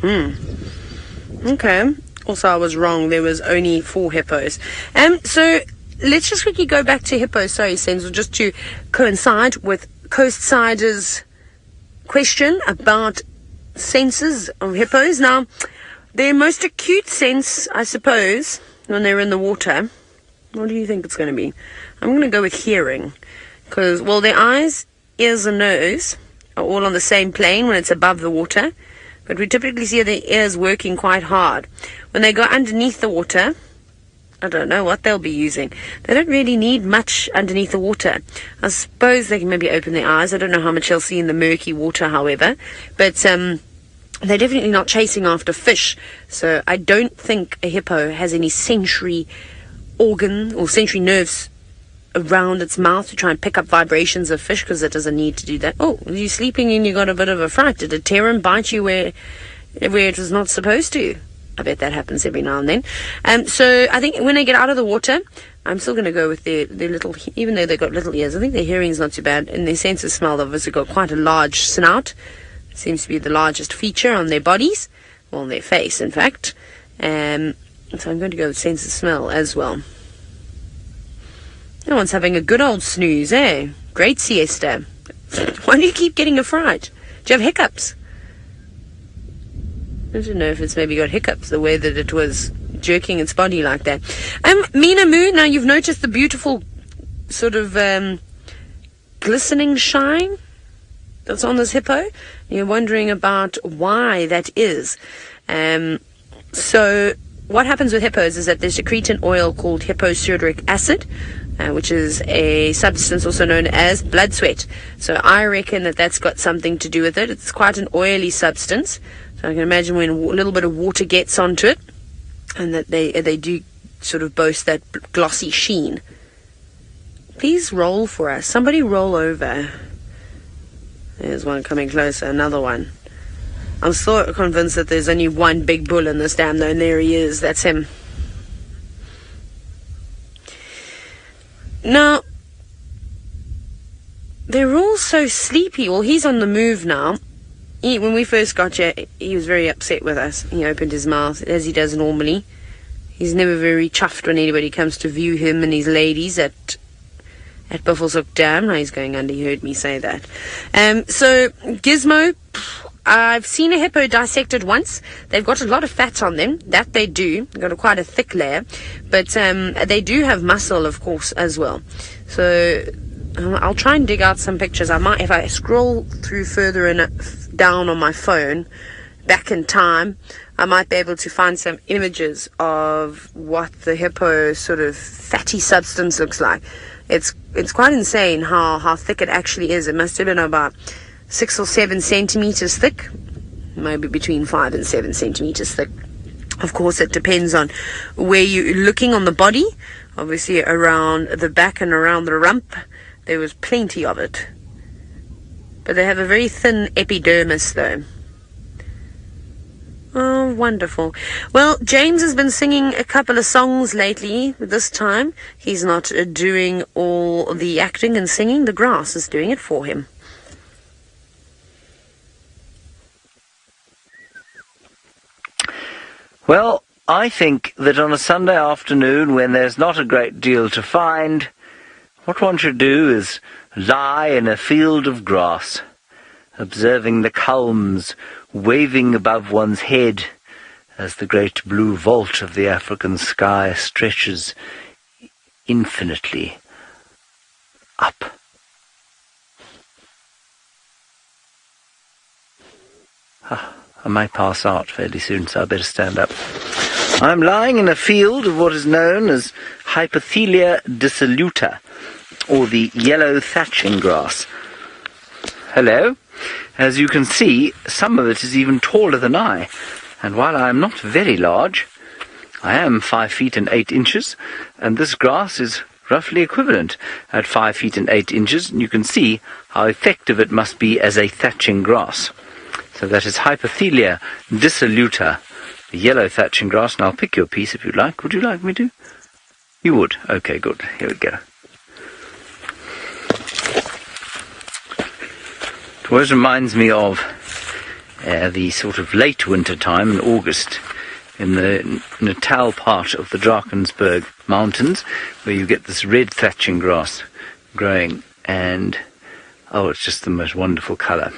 Okay. Also, I was wrong. There was only 4 hippos. So let's just quickly go back to hippos. Sorry, Senzo, just to coincide with Coastsider's question about senses of hippos. Now, their most acute sense, I suppose, when they're in the water, what do you think it's going to be? I'm going to go with hearing. Because, well, their eyes, ears and nose are all on the same plane when it's above the water. But we typically see their ears working quite hard. When they go underneath the water, I don't know what they'll be using. They don't really need much underneath the water. I suppose they can maybe open their eyes. I don't know how much they'll see in the murky water, however. But they're definitely not chasing after fish. So I don't think a hippo has any sensory organ or sensory nerves around its mouth to try and pick up vibrations of fish, because it doesn't need to do that. Oh, you're sleeping and you got a bit of a fright. Did a tear and bite you where it was not supposed to? I bet that happens every now and then. So I think when they get out of the water, I'm still going to go with their little, even though they've got little ears, I think their hearing's not too bad. And their sense of smell, they've obviously got quite a large snout. It seems to be the largest feature on their bodies, well, on their face, in fact. So I'm going to go with sense of smell as well. No one's having a good old snooze, eh? Great siesta. Why do you keep getting a fright? Do you have hiccups? I don't know if it's maybe got hiccups, the way that it was jerking its body like that. Mina Moo, now you've noticed the beautiful sort of glistening shine that's on this hippo. You're wondering about why that is. So what happens with hippos is that they secrete an oil called hipposudoric acid, which is a substance also known as blood sweat. So I reckon that that's got something to do with it. It's quite an oily substance. So I can imagine when a little bit of water gets onto it, and that they do sort of boast that glossy sheen. Please roll for us. Somebody roll over. There's one coming closer, another one. I'm still convinced that there's only one big bull in this dam, though, and there he is. That's him. Now, they're all so sleepy. Well, he's on the move now. When we first got here, he was very upset with us. He opened his mouth, as he does normally. He's never very chuffed when anybody comes to view him and his ladies at Buffelshoek Dam. Now he's going under, you heard me say that. So, Gizmo, I've seen a hippo dissected once. They've got a lot of fat on them. That they do. They've got quite a thick layer. But they do have muscle, of course, as well. So I'll try and dig out some pictures. I might, if I scroll through further down on my phone, back in time, I might be able to find some images of what the hippo sort of fatty substance looks like. It's quite insane how thick it actually is. It must have been about 6 or 7 centimeters thick, maybe between 5 and 7 centimeters thick. Of course, it depends on where you're looking on the body. Obviously, around the back and around the rump, there was plenty of it. But they have a very thin epidermis, though. Oh, wonderful. Well, James has been singing a couple of songs lately. This time, he's not doing all the acting and singing. The grass is doing it for him. Well, I think that on a Sunday afternoon when there's not a great deal to find, what one should do is lie in a field of grass, observing the culms waving above one's head as the great blue vault of the African sky stretches infinitely up. I might pass out fairly soon, so I better stand up. I'm lying in a field of what is known as Hypothelia dissoluta, or the yellow thatching grass. Hello. As you can see, some of it is even taller than I, and while I am not very large, I am 5 feet and 8 inches, and this grass is roughly equivalent at 5 feet and 8 inches, and you can see how effective it must be as a thatching grass. So that is Hypothelia dissoluta, the yellow thatching grass, and I'll pick you a piece if you'd like. Would you like me to? You would? Okay, good. Here we go. It always reminds me of the sort of late winter time in August in the Natal part of the Drakensberg Mountains, where you get this red thatching grass growing, and oh, it's just the most wonderful colour.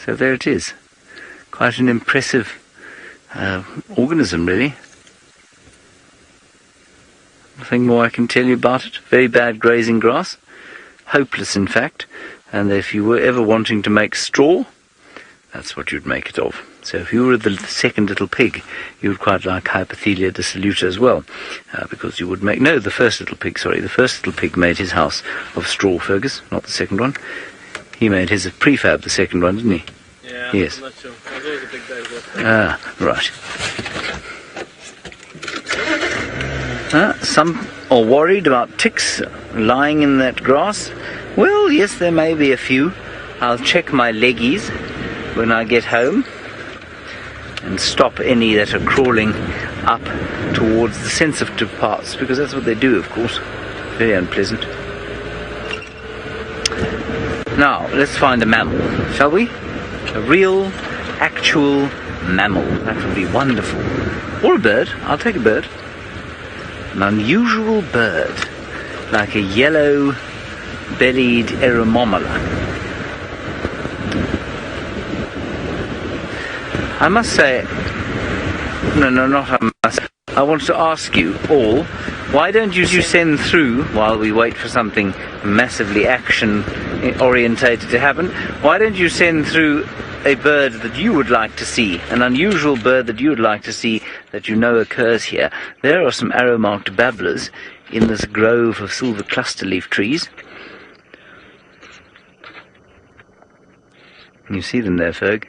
So there it is. Quite an impressive organism, really. Nothing more I can tell you about it. Very bad grazing grass. Hopeless, in fact. And if you were ever wanting to make straw, that's what you'd make it of. So if you were the second little pig, you would quite like Hypothelia dissoluta as well. Because you would make... No, the first little pig, sorry. The first little pig made his house of straw, Fergus, not the second one. He made his of prefab, the second one, didn't he? Yeah, yes. I'm not sure. I was always a big day's work. Ah, right. Some are worried about ticks lying in that grass. Well, yes, there may be a few. I'll check my leggies when I get home and stop any that are crawling up towards the sensitive parts, because that's what they do, of course. Very unpleasant. Now, let's find a mammal, shall we? A real, actual mammal. That would be wonderful. Or a bird. I'll take a bird. An unusual bird, like a yellow-bellied Mammal. I must say, no, not I must. I want to ask you all, why don't you send through, while we wait for something massively action-orientated to happen, why don't you send through a bird that you would like to see, an unusual bird that you would like to see that you know occurs here? There are some arrow-marked babblers in this grove of silver cluster-leaf trees. You see them there, Ferg?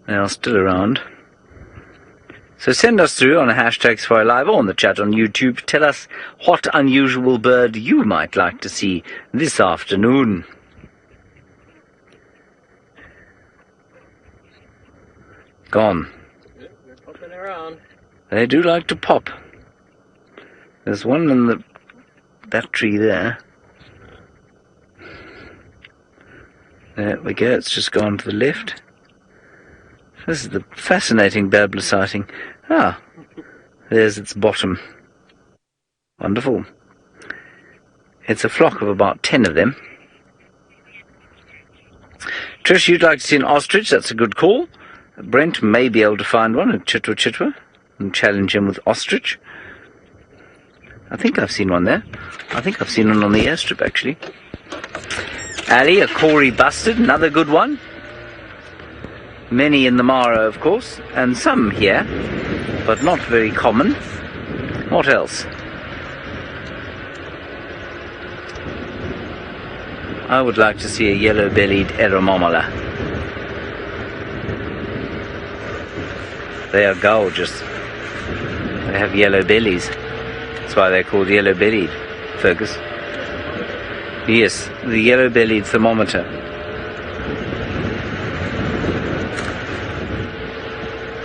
They are still around. So send us through on a #SafariLive or on the chat on YouTube. Tell us what unusual bird you might like to see this afternoon. Gone. They're popping around. They do like to pop. There's one in that tree there. There we go, it's just gone to the left. This is the fascinating babbler sighting. Ah, there's its bottom. Wonderful. It's a flock of about 10 of them. Trish, you'd like to see an ostrich? That's a good call. Brent may be able to find one at Chitwa and challenge him with ostrich. I think I've seen one there. I think I've seen one on the airstrip, actually. Ali, a Corey bustard, another good one. Many in the Mara, of course, and some here, but not very common. What else? I would like to see a yellow-bellied Mammal. They are gorgeous. They have yellow bellies. That's why they're called yellow-bellied, Fergus. Yes, the yellow-bellied thermometer.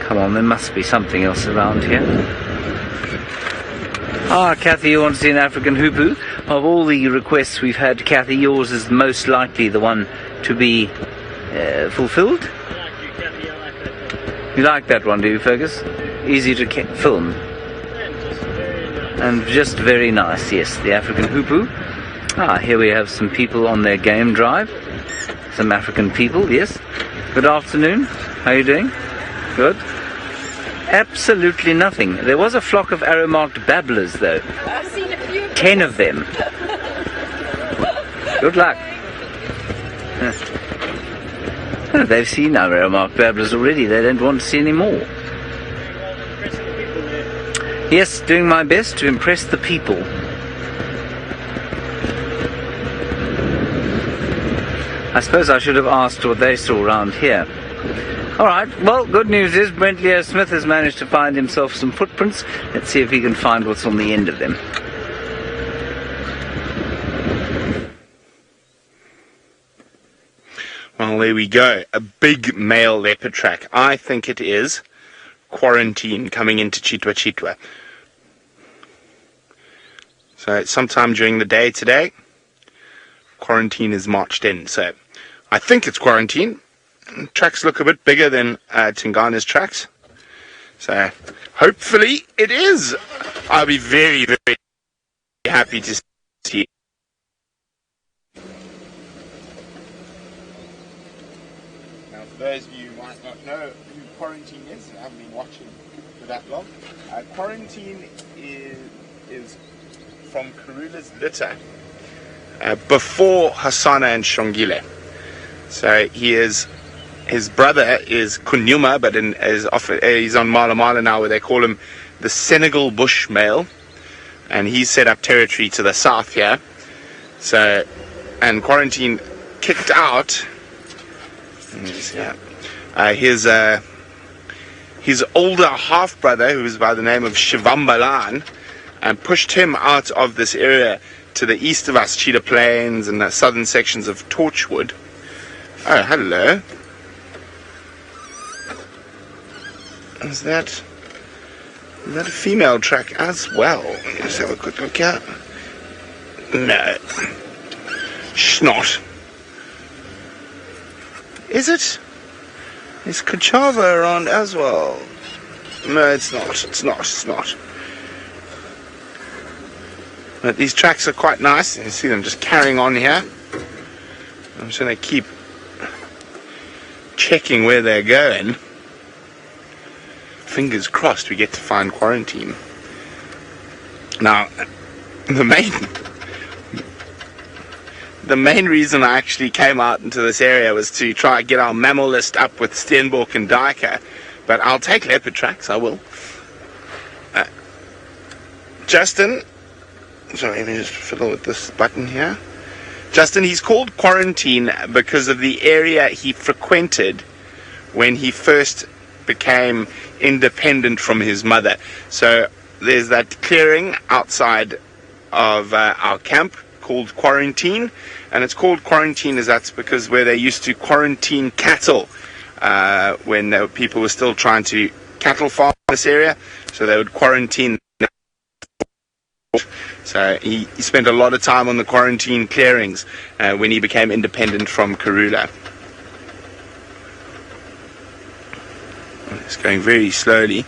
Come on, there must be something else around here. Ah, Kathy, you want to see an African hoopoe? Of all the requests we've had, Kathy, yours is most likely the one to be fulfilled. You like that one, do you, Fergus? Easy to film. And just very nice, yes, the African hoopoe. Ah, here we have some people on their game drive. Some African people, yes. Good afternoon. How are you doing? Good. Absolutely nothing. There was a flock of arrow-marked babblers, though. I've seen a few. 10 of them. Good luck. Oh, they've seen our arrow-marked babblers already. They don't want to see any more. Yes, doing my best to impress the people. I suppose I should have asked what they saw around here. Alright, well, good news is Brent Leo Smith has managed to find himself some footprints. Let's see if he can find what's on the end of them. Well, there we go. A big male leopard track. I think it is quarantine coming into Chitwa. So it's sometime during the day today. Quarantine is marched in. So I think it's quarantine. Tracks look a bit bigger than Tingana's tracks. So hopefully it is. I'll be very, very happy to see it. Now, for those of you who might not know who quarantine is and haven't been watching for that long, quarantine is from Karula's litter before Hasana and Shongile. So his brother is Kunyuma, but he's on Mala now, where they call him the Senegal bush male, and he's set up territory to the south here. So, and quarantine kicked out his older half brother, who was by the name of Shivambalan, and pushed him out of this area to the east of us, Cheetah Plains and the southern sections of Torchwood. Oh, hello. Is that a female track as well? Let's have a quick look at. No. Snot. Is it? Is Kachava around as well? No, it's not. But these tracks are quite nice. You see them just carrying on here. I'm just going to keep checking where they're going. fingers crossed we get to find quarantine. Now, the main reason I actually came out into this area was to try and get our mammal list up with Steenbok and Duiker, but I'll take leopard tracks, I will. Justin, sorry, let me just fiddle with this button here. Justin, he's called Quarantine because of the area he frequented when he first became independent from his mother. So there's that clearing outside of our camp called Quarantine, and it's called Quarantine as that's because where they used to quarantine cattle when people were still trying to cattle farm in this area, so they would quarantine. So he spent a lot of time on the quarantine clearings when he became independent from Kruger. It's going very slowly,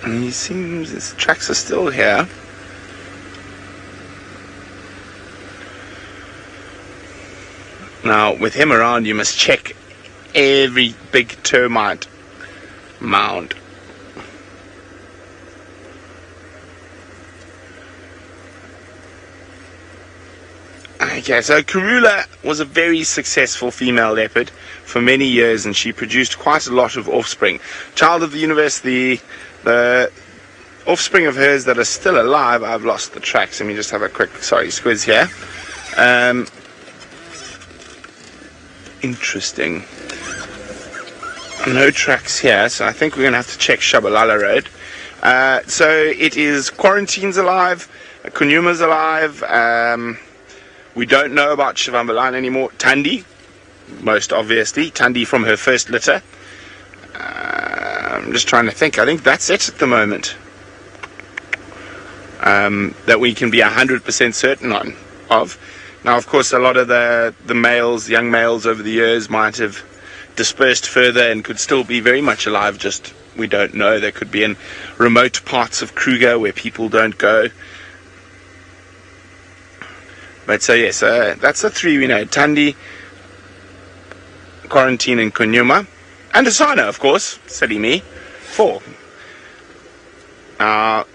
and he seems his tracks are still here. Now, with him around, you must check every big termite mound. Okay, so Kruger was a very successful female leopard for many years, and she produced quite a lot of offspring. Child of the universe, the offspring of hers that are still alive, I've lost the tracks. Let me just have a quick, squiz here. Interesting. No tracks here, so I think we're going to have to check Shabalala Road. So it is Quarantine's alive, Kunyuma's alive, we don't know about Shivambalan anymore. Tandi, most obviously. Tandi from her first litter. I'm just trying to think. I think that's it at the moment. That we can be 100% certain of. Now, of course, a lot of the males, young males over the years might have dispersed further and could still be very much alive, just we don't know. They could be in remote parts of Kruger where people don't go. But so yes, that's the three we know: Tandi, Quarantine, and Kunyuma, and Asana, of course. Silly me. 4. Up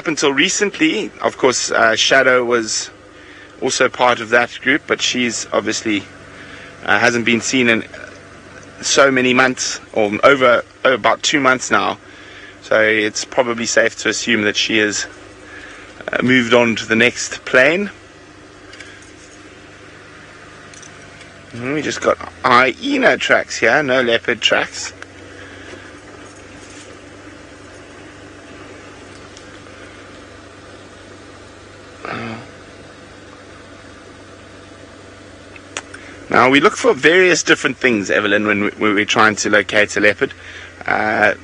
until recently, of course, Shadow was also part of that group, but she's obviously hasn't been seen in so many months, or over about 2 months now. So it's probably safe to assume that she is moved on to the next plane. And we just got hyena tracks here, no leopard tracks. Now we look for various different things, Evelyn, when we're trying to locate a leopard.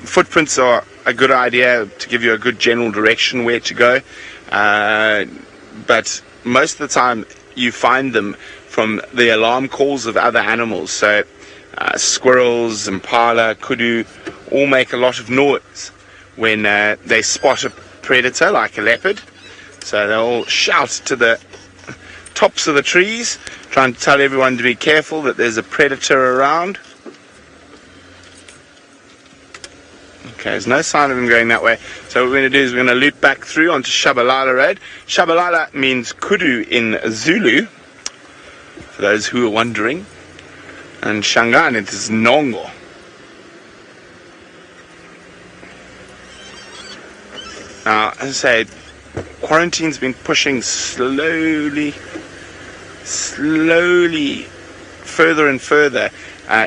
Footprints are a good idea to give you a good general direction where to go. But most of the time you find them from the alarm calls of other animals. So squirrels, Impala, Cuckoo all make a lot of noise when they spot a predator like a leopard. So they'll shout to the tops of the trees, trying to tell everyone to be careful that there's a predator around. Okay, there's no sign of him going that way. So what we're going to do is we're going to loop back through onto Shabalala Road. Shabalala means kudu in Zulu, for those who are wondering. And Shangan, it is Nongo. Now, as I say, Quarantine's been pushing slowly further and further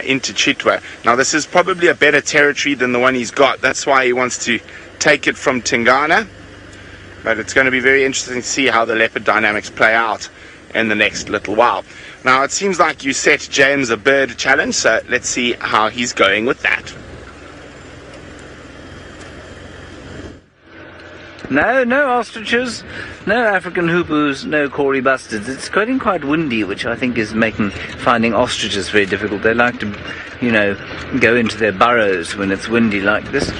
into Chitwa. Now this is probably a better territory than the one he's got. That's why he wants to take it from Tingana. But it's going to be very interesting to see how the leopard dynamics play out in the next little while. Now it seems like you set James a bird challenge, so let's see how he's going with that. No ostriches, no African hoopoes, no Cory bustards. It's getting quite windy, which I think is making finding ostriches very difficult. They like to, go into their burrows when it's windy like this.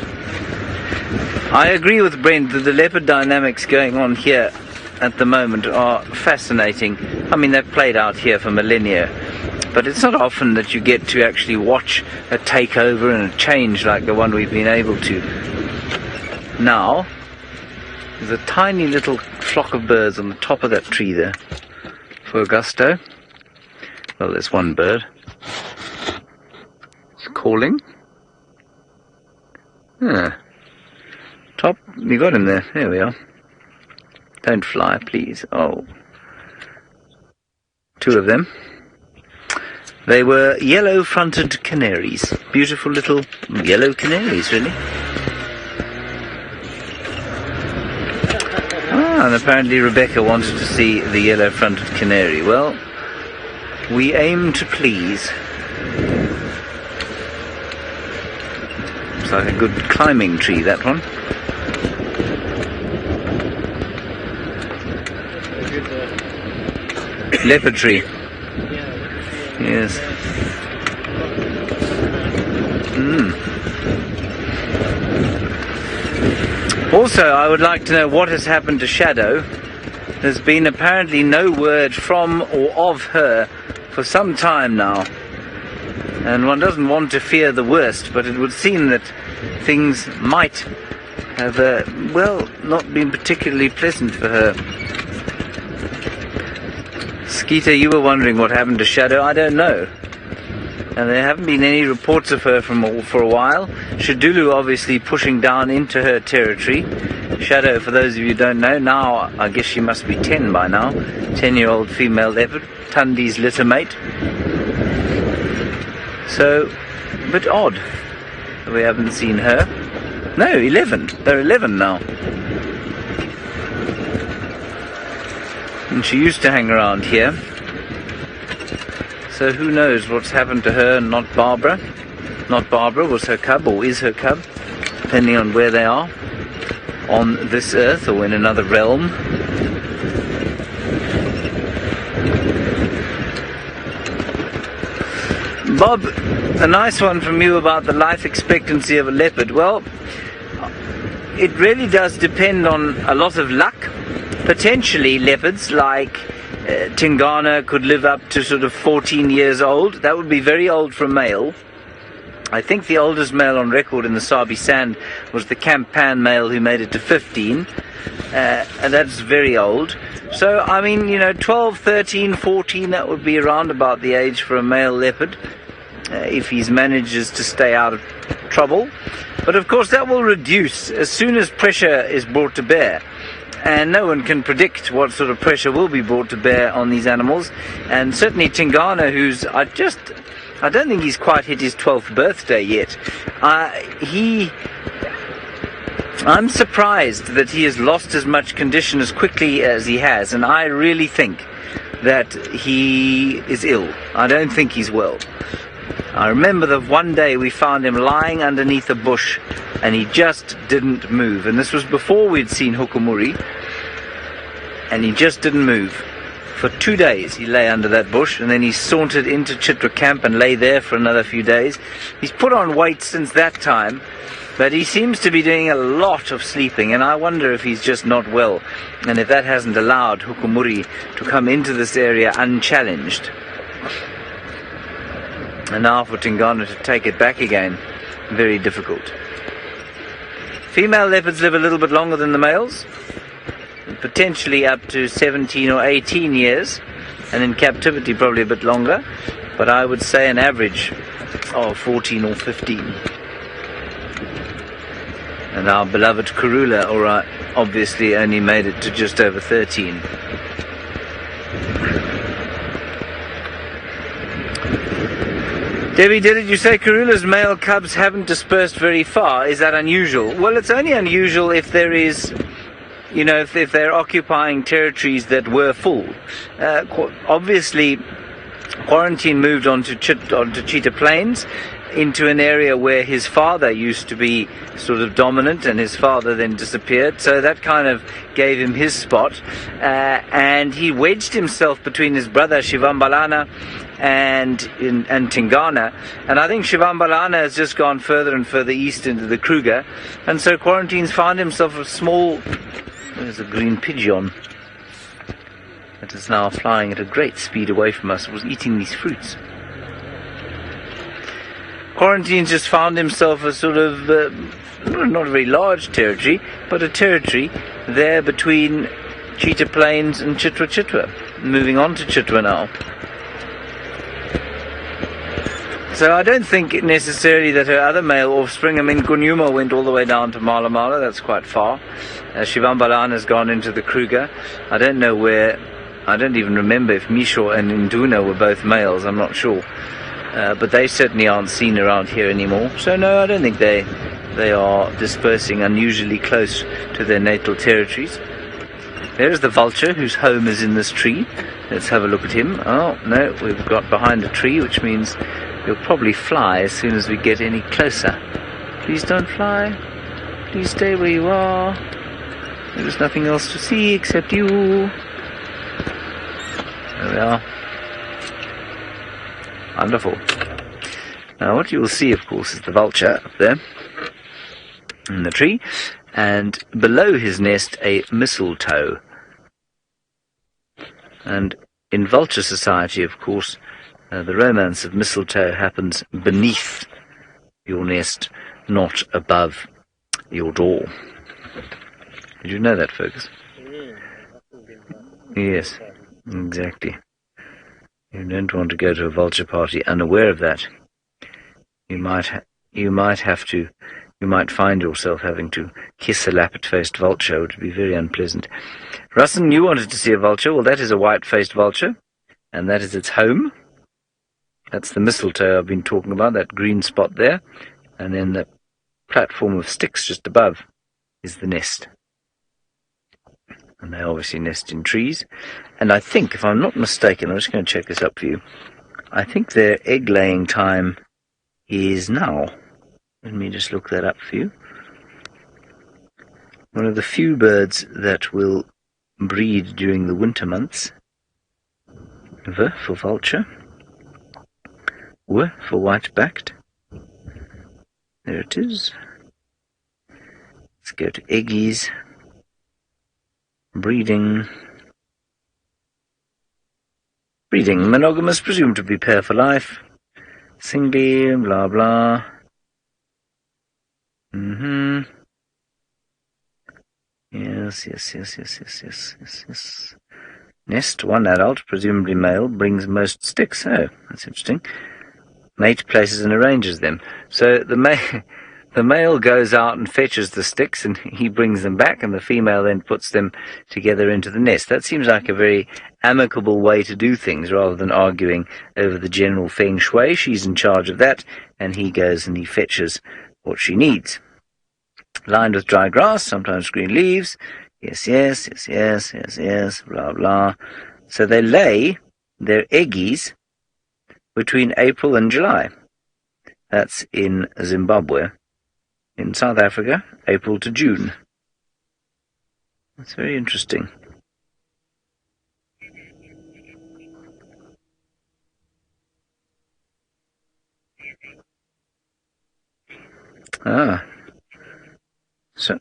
I agree with Brent that the leopard dynamics going on here at the moment are fascinating. I mean, they've played out here for millennia. But it's not often that you get to actually watch a takeover and a change like the one we've been able to. Now, there's a tiny little flock of birds on the top of that tree there for gusto. Well, there's one bird. It's calling. Top, you got him there. There we are. Don't fly, please. Oh. Two of them. They were yellow-fronted canaries. Beautiful little yellow canaries, really. And apparently Rebecca wanted to see the yellow-fronted canary. Well, we aim to please. Looks like a good climbing tree, that one. Leopard tree. Yes. Also, I would like to know what has happened to Shadow. There's been apparently no word from or of her for some time now. And one doesn't want to fear the worst, but it would seem that things might have, not been particularly pleasant for her. Skeeter, you were wondering what happened to Shadow. I don't know. And there haven't been any reports of her for a while. Shadulu obviously pushing down into her territory. Shadow, for those of you who don't know, now I guess she must be 10 by now. 10-year-old female leopard, Tundi's litter mate. So, a bit odd that we haven't seen her. No, 11. They're 11 now. And she used to hang around here. So who knows what's happened to her and not Barbara. Not Barbara was her cub, or is her cub, depending on where they are, on this earth or in another realm. Bob, a nice one from you about the life expectancy of a leopard. Well, it really does depend on a lot of luck. Potentially leopards like Tingana could live up to sort of 14 years old. That would be very old for a male. I think the oldest male on record in the Sabi Sand was the Campan male who made it to 15. And that's very old. So, I mean, 12, 13, 14, that would be around about the age for a male leopard, if he manages to stay out of trouble. But of course that will reduce as soon as pressure is brought to bear. And no one can predict what sort of pressure will be brought to bear on these animals. And certainly Tingana, who's, I don't think he's quite hit his 12th birthday yet. I'm surprised that he has lost as much condition as quickly as he has. And I really think that he is ill. I don't think he's well. I remember that one day we found him lying underneath a bush and he just didn't move. And this was before we'd seen Hukumuri. And he just didn't move. For 2 days he lay under that bush, and then he sauntered into Chitwa camp and lay there for another few days. He's put on weight since that time, but he seems to be doing a lot of sleeping, and I wonder if he's just not well, and if that hasn't allowed Hukumuri to come into this area unchallenged. And now for Tingana to take it back again, very difficult. Female leopards live a little bit longer than the males, potentially up to 17 or 18 years, and in captivity probably a bit longer, but I would say an average of 14 or 15. And our beloved Karula, obviously only made it to just over 13. Debbie, did you say Karula's male cubs haven't dispersed very far? Is that unusual? Well, it's only unusual if there is, if they're occupying territories that were full. Obviously, Quarantine moved onto Cheetah Plains, into an area where his father used to be sort of dominant, and his father then disappeared, so that kind of gave him his spot, and he wedged himself between his brother Shivambalana and Tingana, and I think Shivambalana has just gone further and further east into the Kruger, and so Quarantine's found himself a small, there's a green pigeon that is now flying at a great speed away from us. It was eating these fruits. Quarantine's just found himself a sort of, not a very large territory, but a territory there between Cheetah Plains and Chitwa. Moving on to Chitwa now. So I don't think necessarily that her other male offspring, I mean, Djuma went all the way down to Mammal, that's quite far. Shivambalan has gone into the Kruger. I don't know where, I don't even remember if Misho and Induna were both males, I'm not sure. But they certainly aren't seen around here anymore. So no, I don't think they are dispersing unusually close to their natal territories. There's the vulture, whose home is in this tree. Let's have a look at him. Oh, no, we've got behind a tree, which means he'll probably fly as soon as we get any closer. Please don't fly. Please stay where you are. There's nothing else to see except you. There we are. Wonderful. Now what you will see, of course, is the vulture up there in the tree, and below his nest a mistletoe. And in vulture society, of course, the romance of mistletoe happens beneath your nest, not above your door. Did you know that, Fergus? Yes, exactly. You don't want to go to a vulture party unaware of that. You might find yourself having to kiss a lappet-faced vulture, which would be very unpleasant. Russon, you wanted to see a vulture. Well, that is a white-faced vulture, and that is its home. That's the mistletoe I've been talking about, that green spot there. And then the platform of sticks just above is the nest. And they obviously nest in trees. And I think, if I'm not mistaken, I'm just going to check this up for you, I think their egg-laying time is now. Let me just look that up for you. One of the few birds that will breed during the winter months. V for vulture. W for white-backed. There it is. Let's go to eggies. Breeding. Monogamous, presumed to be pair for life. Singly, blah blah. Yes. Nest, one adult, presumably male, brings most sticks. Oh, that's interesting. Mate places and arranges them. So the male goes out and fetches the sticks and he brings them back, and the female then puts them together into the nest. That seems like a very amicable way to do things, rather than arguing over the general feng shui. She's in charge of that, and he goes and he fetches what she needs. Lined with dry grass, sometimes green leaves. Yes, blah, blah. So they lay their eggies between April and July. That's in Zimbabwe. In South Africa, April to June. That's very interesting. So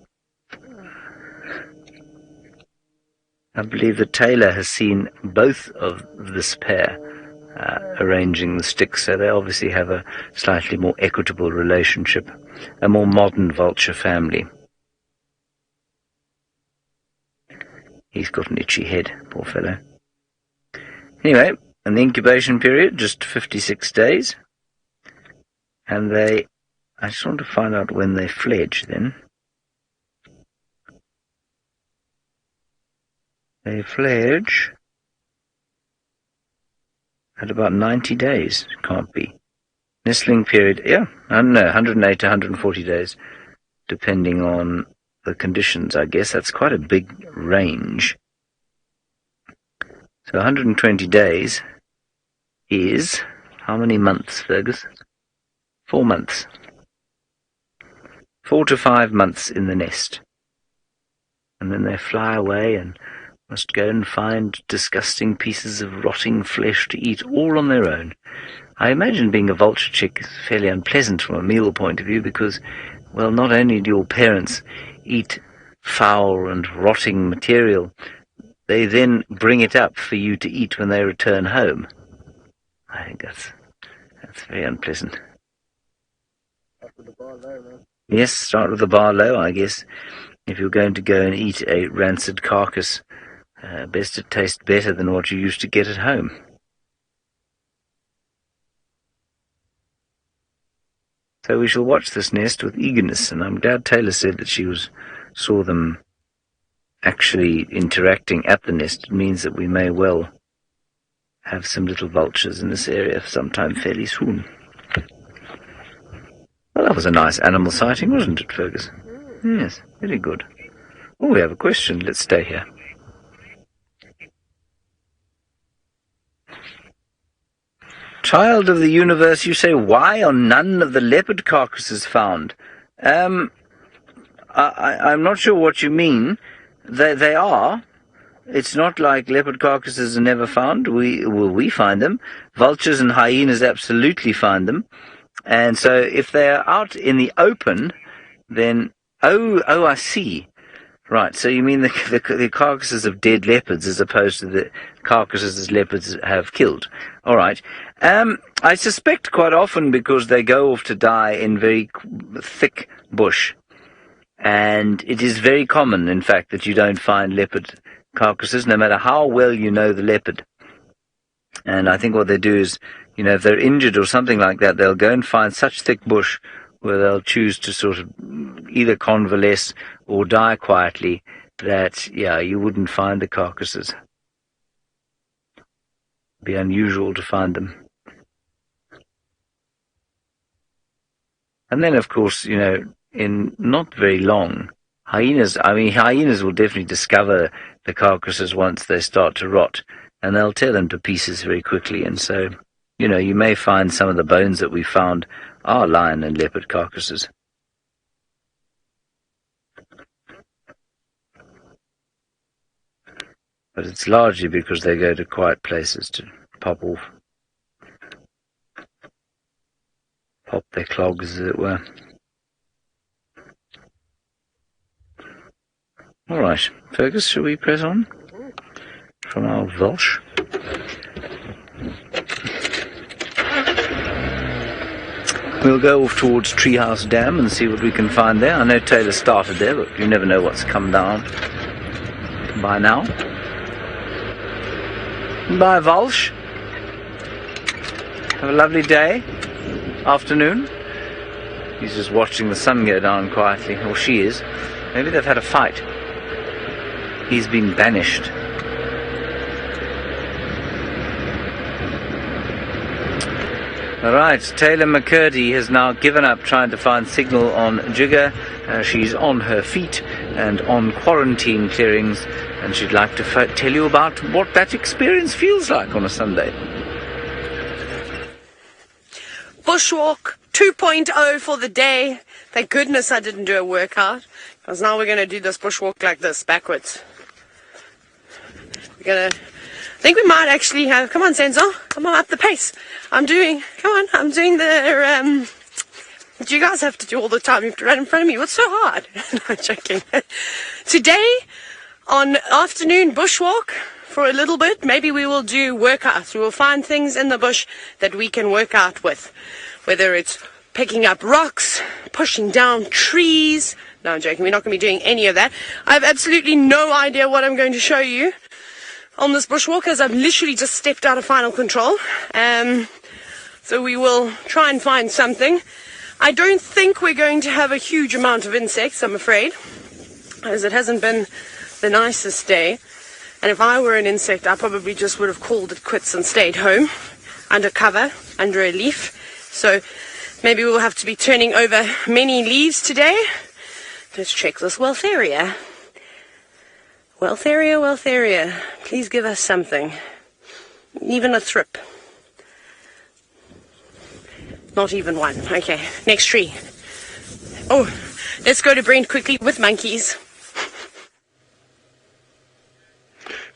I believe that Taylor has seen both of this pair arranging the sticks, so they obviously have a slightly more equitable relationship, a more modern vulture family. He's got an itchy head, poor fellow. Anyway, and the incubation period, just 56 days. And I just want to find out when they fledge then. They fledge at about 90 days. Can't be. Nestling period, yeah, I don't know, 108 to 140 days, depending on the conditions, I guess. That's quite a big range. So 120 days is how many months, Fergus? 4 months. 4 to 5 months in the nest. And then they fly away and must go and find disgusting pieces of rotting flesh to eat, all on their own. I imagine being a vulture chick is fairly unpleasant from a meal point of view because, well, not only do your parents eat foul and rotting material, they then bring it up for you to eat when they return home. I think that's very unpleasant. with the bar low, man. Yes, start with the bar low, I guess. If you're going to go and eat a rancid carcass, best it tastes better than what you used to get at home. So we shall watch this nest with eagerness, and I'm glad Taylor said that she saw them actually interacting at the nest. It means that we may well have some little vultures in this area sometime fairly soon. Well, that was a nice animal sighting, wasn't it, Fergus? Yes, very good. Oh, we have a question. Let's stay here. Child of the universe, you say, why are none of the leopard carcasses found? I'm not sure what you mean. They are. It's not like leopard carcasses are never found. We find them. Vultures and hyenas absolutely find them. And so if they are out in the open, then... Oh, I see. Right, so you mean the carcasses of dead leopards as opposed to the carcasses that leopards have killed. All right. I suspect quite often because they go off to die in very thick bush. And it is very common, in fact, that you don't find leopard carcasses, no matter how well you know the leopard. And I think what they do is, if they're injured or something like that, they'll go and find such thick bush where they'll choose to sort of either convalesce or die quietly that, you wouldn't find the carcasses. It'd be unusual to find them. And then, of course, in not very long, hyenas will definitely discover the carcasses once they start to rot, and they'll tear them to pieces very quickly. And so, you may find some of the bones that we found are lion and leopard carcasses. But it's largely because they go to quiet places to pop their clogs, as it were. All right, Fergus, shall we press on from our Vulture? We'll go off towards Treehouse Dam and see what we can find there. I know Taylor started there, but you never know what's come down by now. Bye, Vulture. Have a lovely day. Afternoon. He's just watching the sun go down quietly, or she is. Maybe they've had a fight. He's been banished. Alright, Taylor McCurdy has now given up trying to find signal on Jigger. She's on her feet and on quarantine clearings, and she'd like to tell you about what that experience feels like on a Sunday. Bushwalk 2.0 for the day. Thank goodness I didn't do a workout, because now we're going to do this bushwalk like this, backwards. I think we might actually have, come on Senzo, come on up the pace. I'm doing the, do you guys have to do all the time? You have to run in front of me. What's so hard? No, I'm joking. Today, on afternoon bushwalk, for a little bit, maybe we will do workouts. We will find things in the bush that we can work out with. Whether it's picking up rocks, pushing down trees. No, I'm joking. We're not going to be doing any of that. I have absolutely no idea what I'm going to show you on this bushwalk, as I've literally just stepped out of final control. So we will try and find something. I don't think we're going to have a huge amount of insects, I'm afraid, as it hasn't been the nicest day. And if I were an insect, I probably just would have called it quits and stayed home, under cover, under a leaf. So maybe we'll have to be turning over many leaves today. Let's check this wealth area. Wealth area, please give us something. Even a thrip. Not even one. Okay, next tree. Oh, let's go to Brent quickly with monkeys.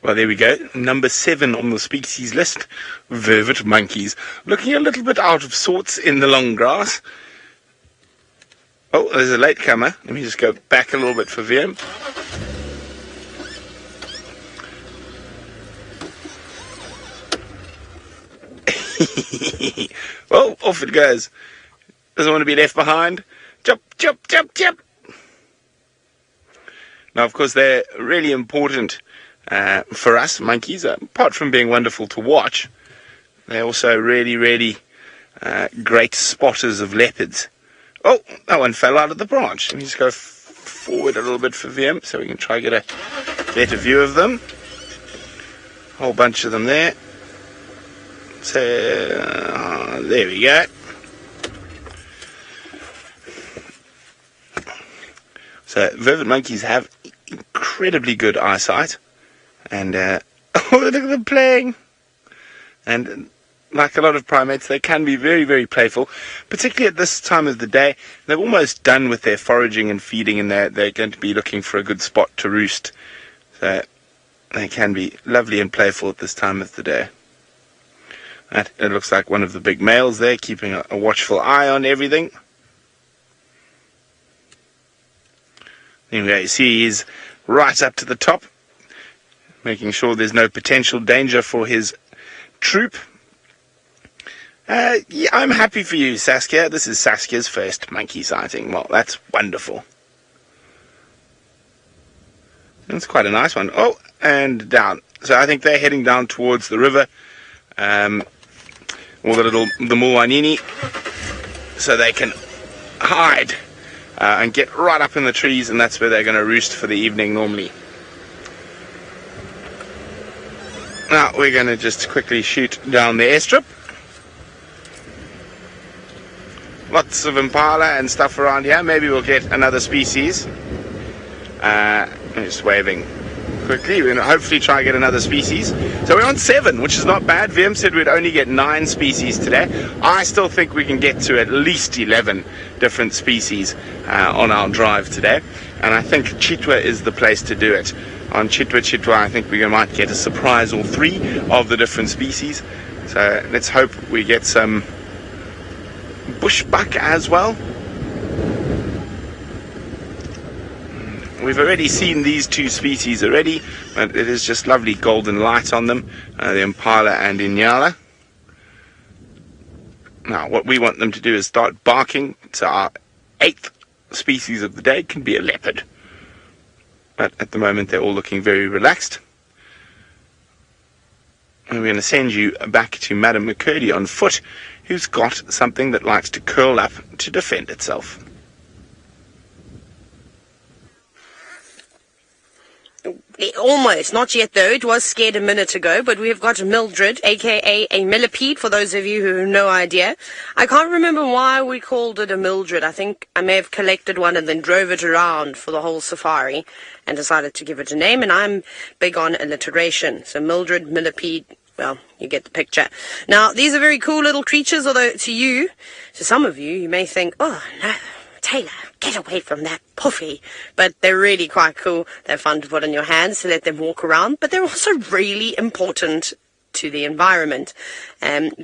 Well, there we go. Number 7 on the species list, vervet monkeys. Looking a little bit out of sorts in the long grass. Oh, there's a latecomer. Let me just go back a little bit for VM. Well, off it goes. Doesn't want to be left behind. Jump, jump, jump, jump. Now, of course, they're really important for us monkeys. Apart from being wonderful to watch, they're also really, really great spotters of leopards. Oh, that one fell out of the branch. Let me just go forward a little bit for VM so we can try to get a better view of them. Whole bunch of them there. So, there we go. So, vervet monkeys have incredibly good eyesight. And, oh, look at them playing. And like a lot of primates, they can be very, very playful, particularly at this time of the day. They're almost done with their foraging and feeding, and they're going to be looking for a good spot to roost. So they can be lovely and playful at this time of the day. It looks like one of the big males there, keeping a watchful eye on everything. Anyway, you see he's right up to the top, making sure there's no potential danger for his troop. Yeah, I'm happy for you, Saskia. This is Saskia's first monkey sighting. Well, that's wonderful. That's quite a nice one. Oh, and down. So I think they're heading down towards the river, or the Mulwanini, so they can hide and get right up in the trees, and that's where they're going to roost for the evening normally. Now we're going to just quickly shoot down the airstrip. Lots of Impala and stuff around here. Maybe we'll get another species. I'm just waving quickly. We're going to hopefully try and get another species. So we're on 7, which is not bad. VM said we'd only get 9 species today. I still think we can get to at least 11 different species on our drive today. And I think Chitwa is the place to do it. On Chitwa, I think we might get a surprise or 3 of the different species. So let's hope we get some bushbuck as well. We've already seen these 2 species already, but it is just lovely golden light on them, the Impala and Inyala. Now what we want them to do is start barking, so our 8th species of the day can be a leopard. But at the moment they're all looking very relaxed. And we're going to send you back to Madam McCurdy on foot, who's got something that likes to curl up to defend itself. Almost, not yet though. It was scared a minute ago, but we've got Mildred, aka a millipede, for those of you who have no idea. I can't remember why we called it a Mildred. I think I may have collected one and then drove it around for the whole safari and decided to give it a name, and I'm big on alliteration. So Mildred, millipede, well, you get the picture. Now, these are very cool little creatures, although to some of you, you may think, oh no, Taylor, get away from that puffy. But they're really quite cool. They're fun to put on your hands to let them walk around, but they're also really important to the environment.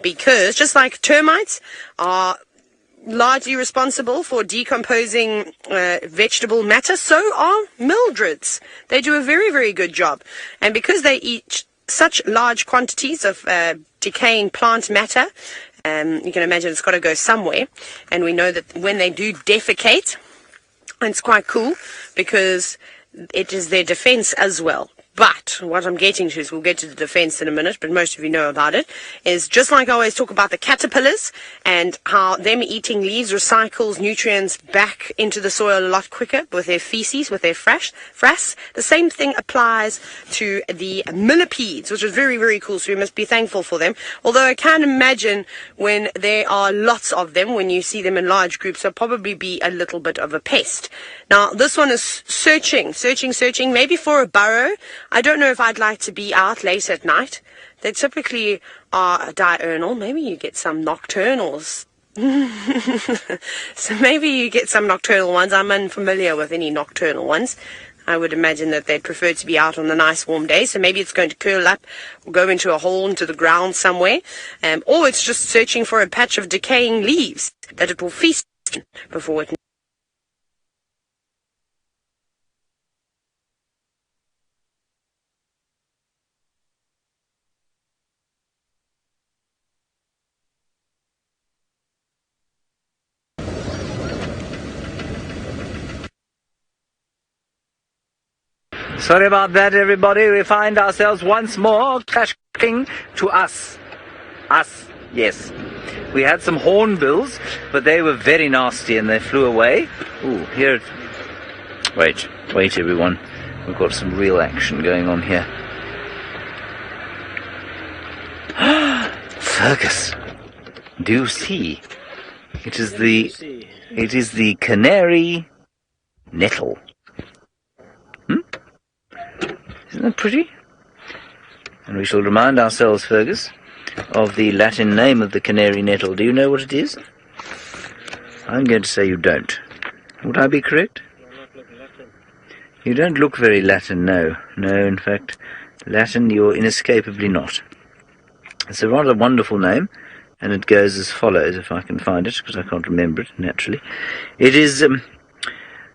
Because just like termites are largely responsible for decomposing vegetable matter, so are mildreds. They do a very, very good job. And because they eat such large quantities of decaying plant matter, you can imagine it's got to go somewhere. And we know that when they do defecate, it's quite cool because it is their defense as well. But what I'm getting to is, we'll get to the defense in a minute, but most of you know about it, is just like I always talk about the caterpillars and how them eating leaves recycles nutrients back into the soil a lot quicker with their feces, with their frass. The same thing applies to the millipedes, which is very, very cool, so we must be thankful for them. Although I can imagine when there are lots of them, when you see them in large groups, they'll probably be a little bit of a pest. Now, this one is searching, maybe for a burrow. I don't know if I'd like to be out late at night. They typically are diurnal. Maybe you get some nocturnals. So maybe you get some nocturnal ones. I'm unfamiliar with any nocturnal ones. I would imagine that they'd prefer to be out on a nice warm day. So maybe it's going to curl up or go into a hole into the ground somewhere. Or it's just searching for a patch of decaying leaves that it will feast on before it Sorry about that, everybody. We find ourselves once more crashing to us. Us, yes. We had some hornbills, but they were very nasty and they flew away. Ooh, here. Wait, everyone. We've got some real action going on here. Fergus, do you see? It is the canary nettle. Isn't that pretty? And we shall remind ourselves, Fergus, of the Latin name of the canary nettle. Do you know what it is? I'm going to say you don't. Would I be correct? You don't look very Latin, no. No, in fact, Latin you're inescapably not. It's a rather wonderful name, and it goes as follows, if I can find it, because I can't remember it, naturally. It is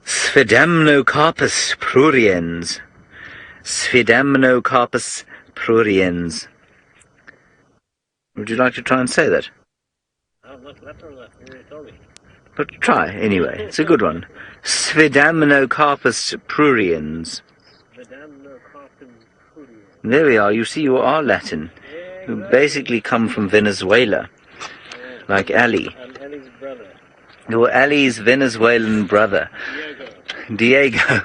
Sphedamnocarpus pruriens. Sphedamnocarpus pruriens. Would you like to try and say that? But try, anyway. It's a good one. Sphedamnocarpus pruriens. There we are. You see, you are Latin. You basically come from Venezuela. Like Ali. You're Ali's Venezuelan brother. Diego.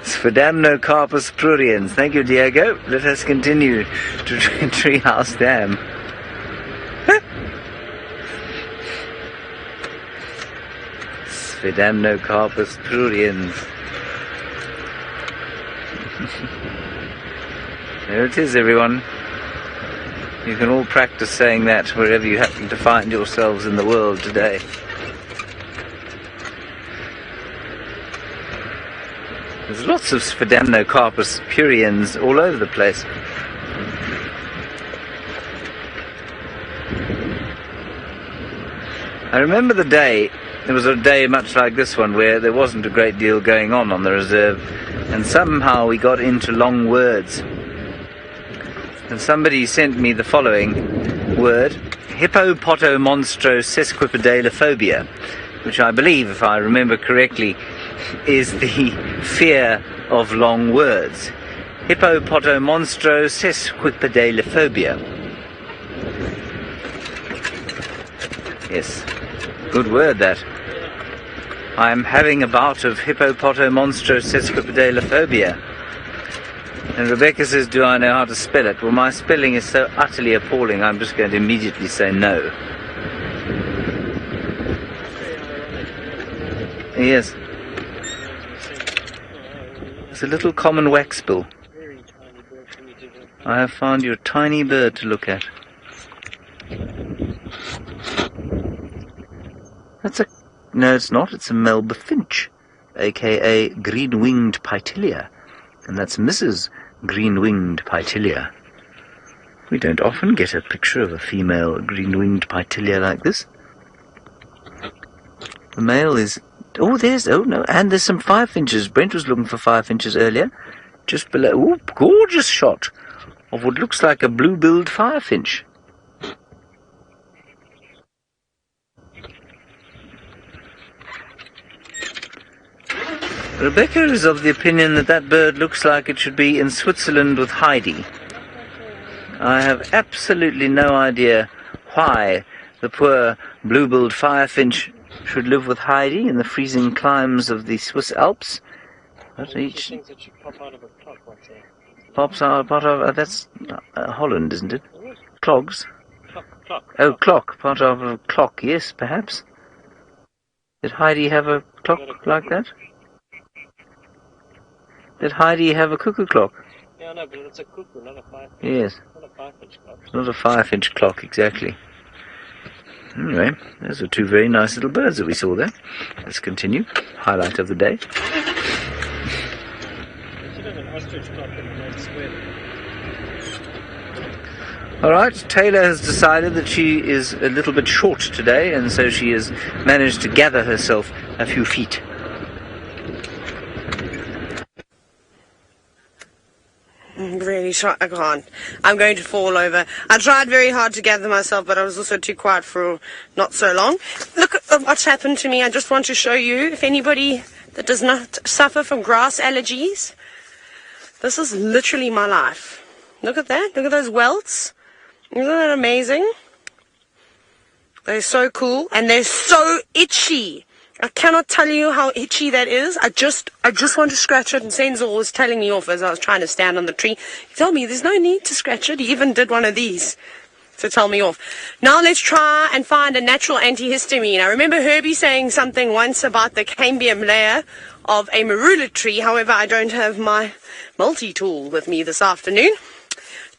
Sphedamnocarpus pruriens. Thank you, Diego. Let us continue to Treehouse Dam. Sphedamnocarpus pruriens. There it is, everyone. You can all practice saying that wherever you happen to find yourselves in the world today. There's lots of Sphedamnocarpus pruriens all over the place. I remember the day, there was a day much like this one where there wasn't a great deal going on the reserve, and somehow we got into long words. And somebody sent me the following word, hippopotomonstrosesquipedalophobia, which I believe, if I remember correctly, is the fear of long words. Hippopotomonstrosesquipedalophobia. Yes, good word that. I'm having a bout of hippopotomonstrosesquipedalophobia. And Rebecca says, do I know how to spell it? Well, my spelling is so utterly appalling, I'm just going to immediately say no. Yes. It's a little common waxbill. I have found you a tiny bird to look at. That's a... No, it's not. It's a Melba finch, a.k.a. green-winged pytilia. And that's Mrs. Green-winged pytilia. We don't often get a picture of a female green-winged pytilia like this. The male is... Oh, no, and there's some firefinches. Brent was looking for firefinches earlier. Just below... Oh, gorgeous shot of what looks like a blue-billed firefinch. Rebecca is of the opinion that that bird looks like it should be in Switzerland with Heidi. I have absolutely no idea why the poor blue-billed firefinch should live with Heidi in the freezing climes of the Swiss Alps. But each Things that should pop out of a clock, what's that? pops out part of that's Holland, isn't it? Clogs. Clock. Oh, clock. Part of a clock. Yes, perhaps. Did Heidi have a clock like that? Did Heidi have a cuckoo clock? Yeah, no, but it's a cuckoo, not a five. Yes. Not a 5-inch clock. It's not a 5-inch clock, exactly. Anyway, those are two very nice little birds that we saw there. Let's continue. Highlight of the day. They should have an ostrich clock in the next square. Alright, Taylor has decided that she is a little bit short today, and so she has managed to gather herself a few feet. Really short. I can't. I'm going to fall over. I tried very hard to gather myself, but I was also too quiet for not so long. Look, of what's happened to me. I just want to show you, if anybody that does not suffer from grass allergies, this is literally my life. Look at that. Look at those welts. Isn't that amazing? They're so cool, and they're so itchy. I cannot tell you how itchy that is. I just want to scratch it, and Senzo was telling me off as I was trying to stand on the tree. He told me there's no need to scratch it. He even did one of these to tell me off. Now let's try and find a natural antihistamine. I remember Herbie saying something once about the cambium layer of a marula tree. However, I don't have my multi-tool with me this afternoon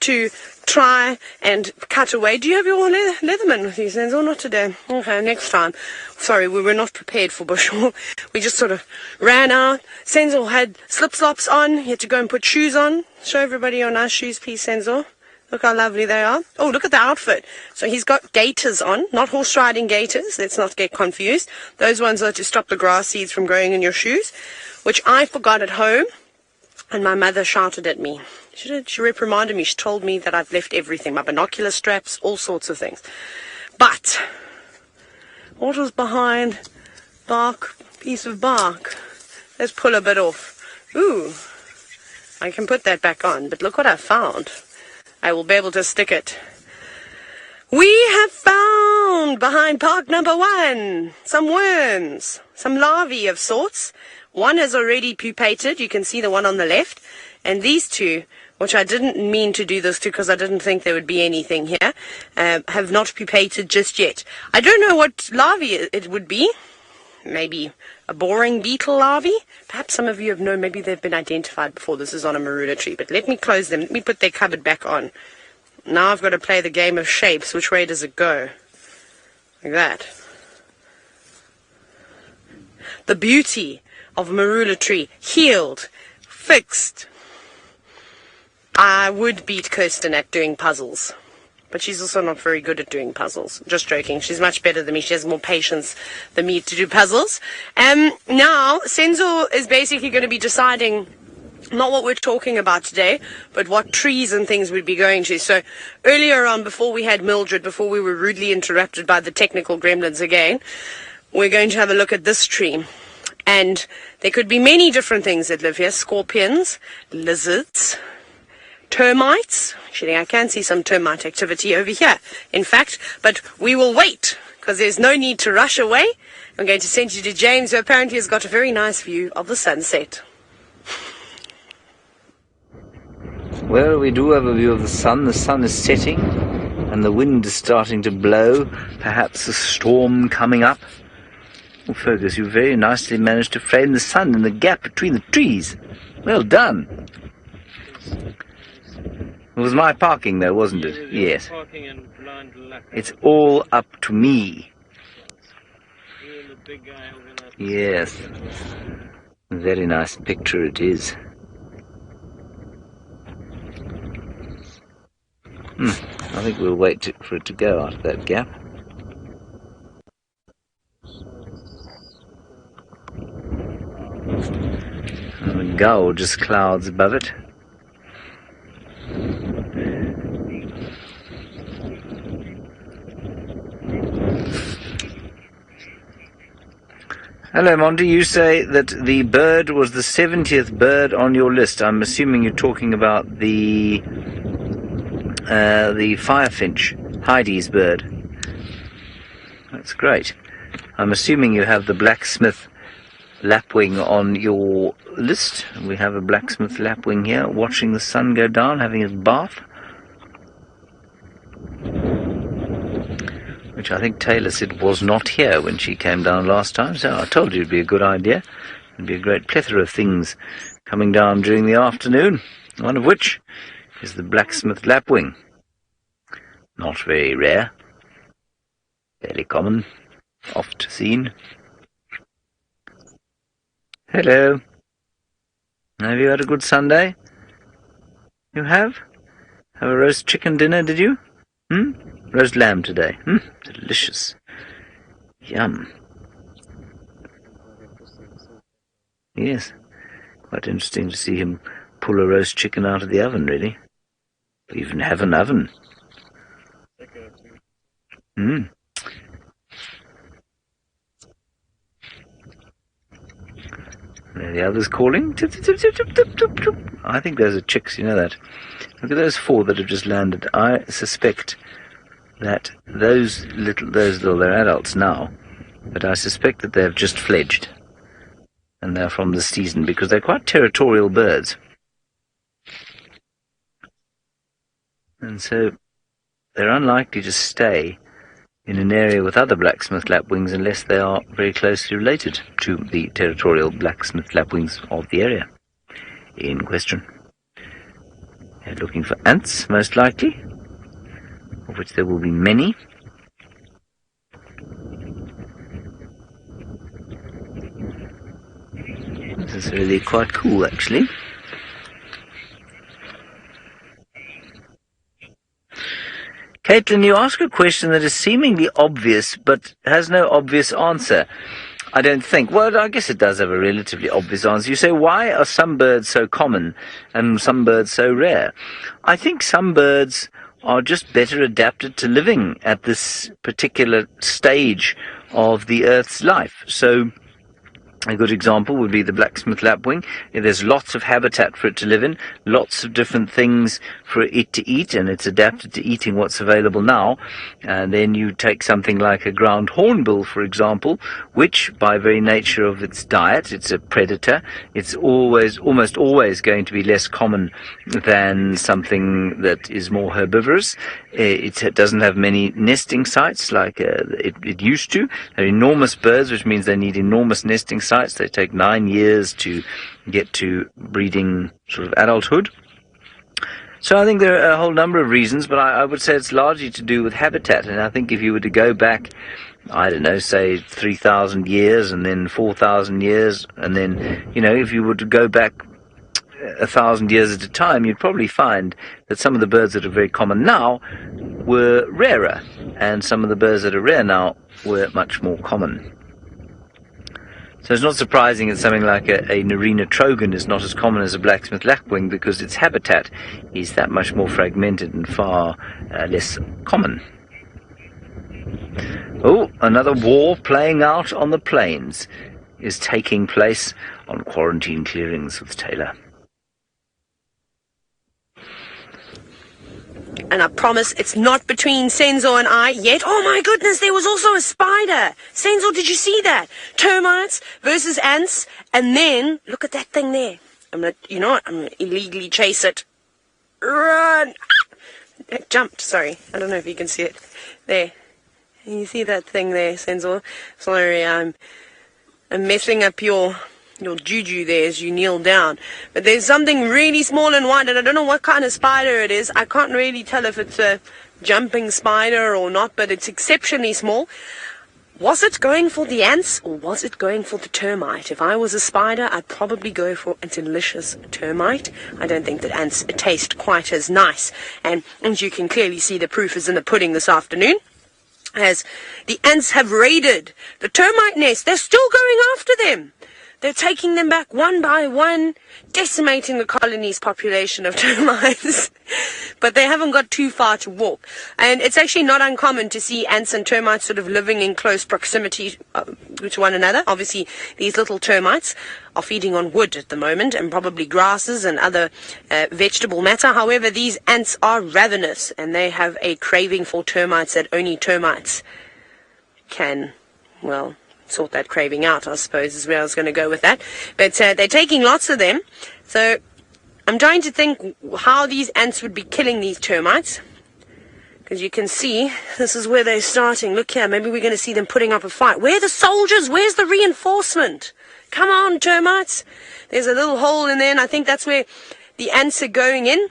to try and cut away. Do you have your Leatherman with you, Senzo? Not today. Okay, next time. Sorry, we were not prepared for bushwalk. We just sort of ran out. Senzo had slip-slops on. He had to go and put shoes on. Show everybody your nice shoes, please, Senzo. Look how lovely they are. Oh, look at the outfit. So he's got gaiters on, not horse riding gaiters. Let's not get confused. Those ones are to stop the grass seeds from growing in your shoes, which I forgot at home, and my mother shouted at me. She reprimanded me. She told me that I've left everything, my binocular straps, all sorts of things. But what was behind bark, piece of bark? Let's pull a bit off. Ooh, I can put that back on, but look what I found. I will be able to stick it. We have found behind park number 1 some worms, some larvae of sorts. One has already pupated. You can see the one on the left. And these two, which I didn't mean to do this to because I didn't think there would be anything here, have not pupated just yet. I don't know what larvae it would be. Maybe a boring beetle larvae. Perhaps some of you have known, maybe they've been identified before. This is on a marula tree. But let me close them. Let me put their cupboard back on. Now I've got to play the game of shapes. Which way does it go? Like that. The beauty of a marula tree. Healed. Fixed. I would beat Kirsten at doing puzzles. But she's also not very good at doing puzzles. Just joking. She's much better than me. She has more patience than me to do puzzles. Now, Senzo is basically going to be deciding not what we're talking about today, but what trees and things we'd be going to. So earlier on, before we had Mildred, before we were rudely interrupted by the technical gremlins again, we're going to have a look at this tree. And there could be many different things that live here. Scorpions, lizards, termites. Actually, I can see some termite activity over here, in fact, but we will wait, because there's no need to rush away. I'm going to send you to James, who apparently has got a very nice view of the sunset. Well, we do have a view of the sun. The sun is setting, and the wind is starting to blow. Perhaps a storm coming up. Oh, Fergus, you very nicely managed to frame the sun in the gap between the trees. Well done. It was my parking though, wasn't it? Yes. Parking and blind luck. It's all up to me. You and the big guy organized. Yes. Very nice picture it is. I think we'll wait for it to go out of that gap. And the gull just clouds above it. Hello, Monty. You say that the bird was the 70th bird on your list. I'm assuming you're talking about the firefinch, Heidi's bird. That's great. I'm assuming you have the blacksmith lapwing on your list. We have a blacksmith lapwing here, watching the sun go down, having his bath. Which I think Taylor said was not here when she came down last time, so I told you it'd be a good idea. There'd be a great plethora of things coming down during the afternoon, one of which is the blacksmith lapwing. Not very rare, fairly common, oft seen. Hello. Have you had a good Sunday? You have? Have a roast chicken dinner, did you? Roast lamb today. Delicious. Yum. Yes. Quite interesting to see him pull a roast chicken out of the oven, really. We even have an oven. There the others calling. Tip, tip, tip, tip, tip, tip, tip, tip. I think those are chicks, you know that. Look at those 4 that have just landed. I suspect that those little, they're adults now, but I suspect that they've just fledged. And they're from this season because they're quite territorial birds. And so they're unlikely to stay in an area with other blacksmith lapwings unless they are very closely related to the territorial blacksmith lapwings of the area in question. They're looking for ants, most likely, of which there will be many. This is really quite cool, actually. Caitlin, you ask a question that is seemingly obvious, but has no obvious answer. I don't think. Well, I guess it does have a relatively obvious answer. You say, why are some birds so common and some birds so rare? I think some birds are just better adapted to living at this particular stage of the Earth's life. So a good example would be the blacksmith lapwing. There's lots of habitat for it to live in, lots of different things for it to eat, and it's adapted to eating what's available now. And then you take something like a ground hornbill, for example, which by very nature of its diet, it's a predator. It's almost always going to be less common than something that is more herbivorous. It doesn't have many nesting sites like it used to. They're enormous birds, which means they need enormous nesting sites. They take 9 years to get to breeding sort of adulthood. So I think there are a whole number of reasons, but I would say it's largely to do with habitat. And I think if you were to go back, I don't know, say 3,000 years and then 4,000 years, and then, you know, if you were to go back 1,000 years at a time, you'd probably find that some of the birds that are very common now were rarer, and some of the birds that are rare now were much more common. So it's not surprising that something like a Narina trogon is not as common as a blacksmith lapwing, because its habitat is that much more fragmented and far less common. Oh, another war playing out on the plains is taking place on quarantine clearings with Taylor. And I promise it's not between Senzo and I yet. Oh my goodness, there was also a spider. Senzo, did you see that? Termites versus ants. And then, look at that thing there. I'm gonna illegally chase it. Run! It jumped, sorry. I don't know if you can see it. There. Can you see that thing there, Senzo? Sorry, I'm messing up your juju there as you kneel down. But there's something really small and white, and I don't know what kind of spider it is. I can't really tell if it's a jumping spider or not, but it's exceptionally small. Was it going for the ants, or was it going for the termite? If I was a spider, I'd probably go for a delicious termite. I don't think that ants taste quite as nice. And as you can clearly see, the proof is in the pudding this afternoon, as the ants have raided the termite nest. They're still going after them. They're taking them back one by one, decimating the colony's population of termites. But they haven't got too far to walk. And it's actually not uncommon to see ants and termites sort of living in close proximity to one another. Obviously, these little termites are feeding on wood at the moment, and probably grasses and other vegetable matter. However, these ants are ravenous, and they have a craving for termites that only termites can, well, sort that craving out, I suppose, is where I was going to go with that. But they're taking lots of them. So I'm trying to think how these ants would be killing these termites. Because you can see, this is where they're starting. Look here, maybe we're going to see them putting up a fight. Where are the soldiers? Where's the reinforcement? Come on, termites. There's a little hole in there, and I think that's where the ants are going in.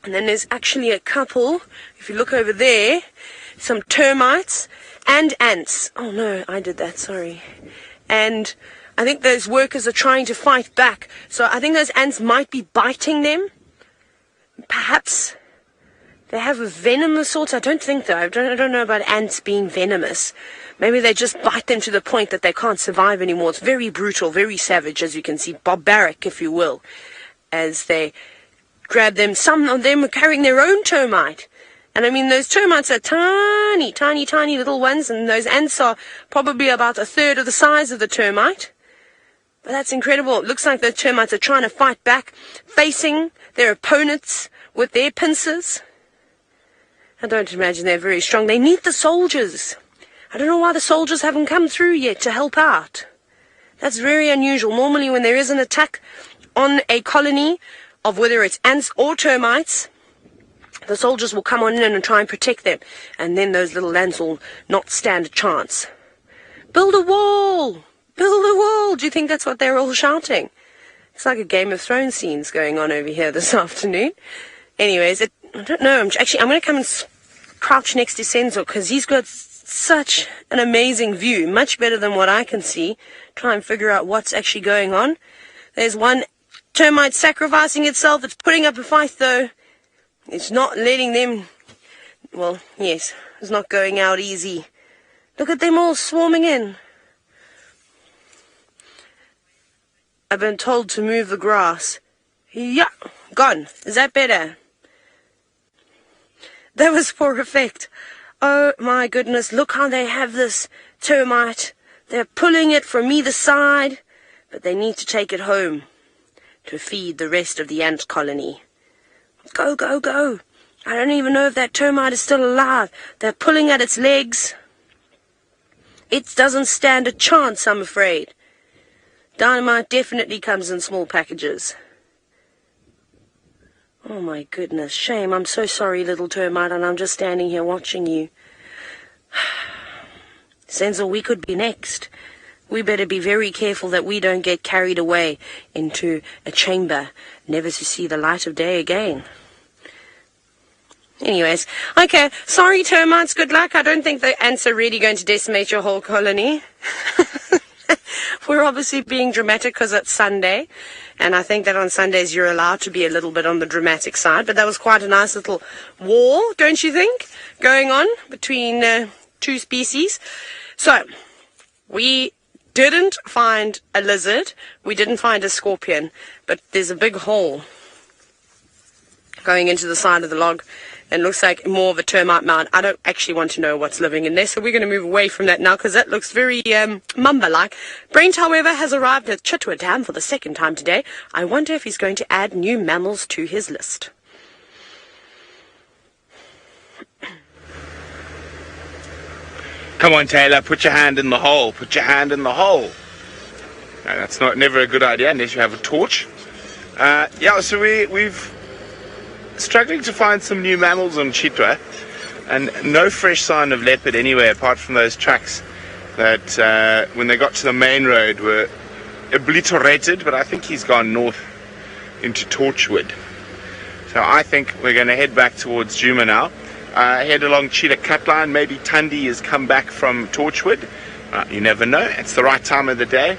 And then there's actually a couple, if you look over there, some termites and ants. Oh no, I did that, sorry. And I think those workers are trying to fight back. So I think those ants might be biting them. Perhaps they have a venom of sorts. I don't think though. I don't know about ants being venomous. Maybe they just bite them to the point that they can't survive anymore. It's very brutal, very savage, as you can see. Barbaric, if you will. As they grab them. Some of them are carrying their own termite. And I mean, those termites are tiny, tiny, tiny little ones, and those ants are probably about a third of the size of the termite. But that's incredible. It looks like the termites are trying to fight back, facing their opponents with their pincers. I don't imagine they're very strong. They need the soldiers. I don't know why the soldiers haven't come through yet to help out. That's very unusual. Normally when there is an attack on a colony of whether it's ants or termites, the soldiers will come on in and try and protect them. And then those little ants will not stand a chance. Build a wall! Build a wall! Do you think that's what they're all shouting? It's like a Game of Thrones scenes going on over here this afternoon. Anyways, I don't know. I'm going to come and crouch next to Senzo because he's got such an amazing view, much better than what I can see. Try and figure out what's actually going on. There's one termite sacrificing itself. It's putting up a fight, though. It's not letting them... Well, yes, it's not going out easy. Look at them all swarming in. I've been told to move the grass. Yeah, gone. Is that better? That was for effect. Oh my goodness, look how they have this termite. They're pulling it from either side, but they need to take it home to feed the rest of the ant colony. Go, go, go. I don't even know if that termite is still alive. They're pulling at its legs. It doesn't stand a chance, I'm afraid. Dynamite definitely comes in small packages. Oh my goodness, shame. I'm so sorry, little termite, and I'm just standing here watching you. Senzo, we could be next. We better be very careful that we don't get carried away into a chamber, never to see the light of day again. Anyways, okay, sorry termites, good luck. I don't think the ants are really going to decimate your whole colony. We're obviously being dramatic because it's Sunday, and I think that on Sundays you're allowed to be a little bit on the dramatic side, but that was quite a nice little war, don't you think, going on between two species. So, we didn't find a lizard, we didn't find a scorpion, but there's a big hole going into the side of the log. And looks like more of a termite mound. I don't actually want to know what's living in there, so we're going to move away from that now because that looks very Mamba-like. Brent, however, has arrived at Chitwa Dam for the second time today. I wonder if he's going to add new mammals to his list. Come on, Taylor, put your hand in the hole. Put your hand in the hole. No, that's never a good idea unless you have a torch. Yeah, so we've struggling to find some new mammals on Chitwa, and no fresh sign of leopard anywhere apart from those tracks that when they got to the main road were obliterated, but I think he's gone north into Torchwood. So I think we're going to head back towards Djuma now, head along Cheetah Cutline. Maybe Tundi has come back from Torchwood. You never know, it's the right time of the day.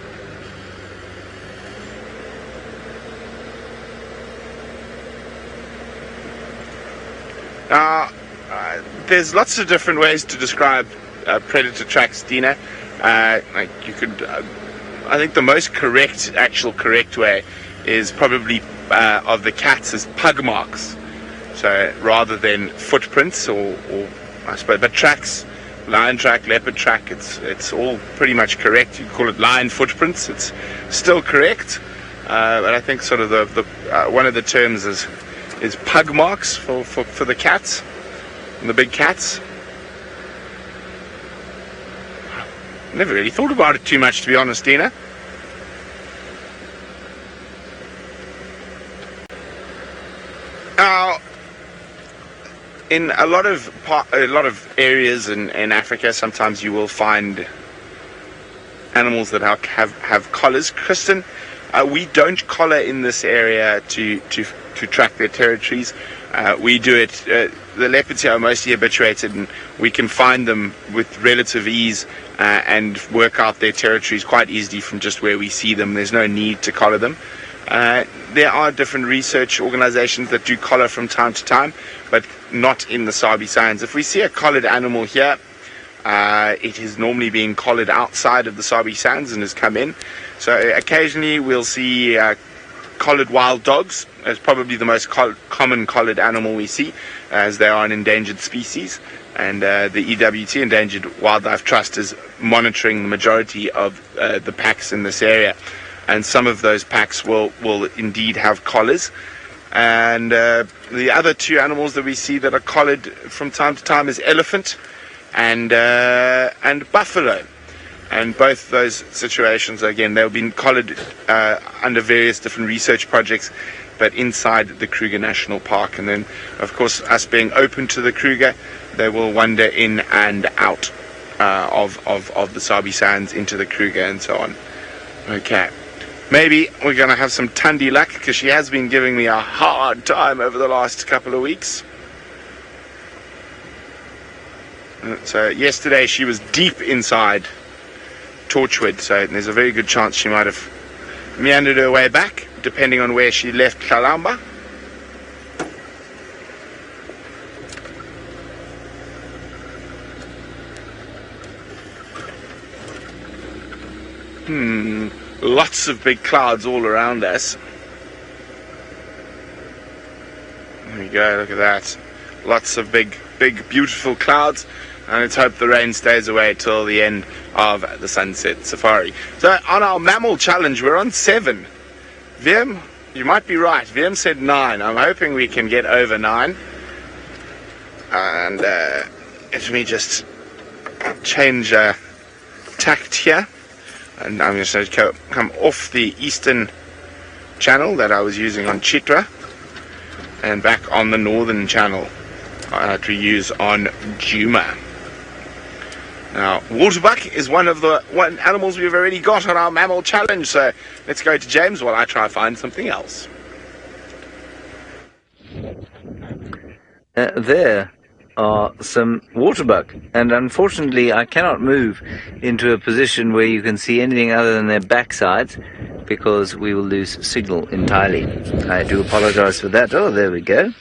There's lots of different ways to describe predator tracks, Dina. Like you could, I think the most correct way is probably of the cats is pug marks. So rather than footprints or I suppose, but tracks, lion track, leopard track, it's all pretty much correct. You call it lion footprints. It's still correct, but I think sort of the one of the terms is pug marks for the cats, the big cats. Never really thought about it too much, to be honest, Dina. Now, in a lot of areas in Africa, sometimes you will find animals that have collars. Kristen, we don't collar in this area to track their territories. We do it. The leopards here are mostly habituated, and we can find them with relative ease and work out their territories quite easily from just where we see them. There's no need to collar them. There are different research organizations that do collar from time to time, but not in the Sabi Sands. If we see a collared animal here, it is normally being collared outside of the Sabi Sands and has come in. So occasionally we'll see collared wild dogs as probably the most common collared animal we see, as they are an endangered species, and the EWT, Endangered Wildlife Trust, is monitoring the majority of the packs in this area. and some of those packs will indeed have collars. And the other two animals that we see that are collared from time to time is elephant and buffalo. And both those situations, again, they've been collared under various different research projects, but inside the Kruger National Park. And then, of course, us being open to the Kruger, they will wander in and out of the Sabi Sands into the Kruger and so on. Okay. Maybe we're going to have some Tundi luck, because she has been giving me a hard time over the last couple of weeks. So yesterday she was deep inside Torchwood, so there's a very good chance she might have meandered her way back, depending on where she left Kalamba. Lots of big clouds all around us. There we go, look at that. Lots of big, beautiful clouds. And let's hope the rain stays away till the end of the sunset safari. So on our mammal challenge, we're on 7. Wiem, you might be right. Wiem said 9. I'm hoping we can get over 9. And let me just change tact here. And I'm just going to come off the eastern channel that I was using on Chitwa and back on the northern channel to use on Djuma. Now, waterbuck is one of the animals we've already got on our mammal challenge, so let's go to James while I try to find something else. There are some waterbuck, and unfortunately I cannot move into a position where you can see anything other than their backsides, because we will lose signal entirely. I do apologize for that. Oh, there we go.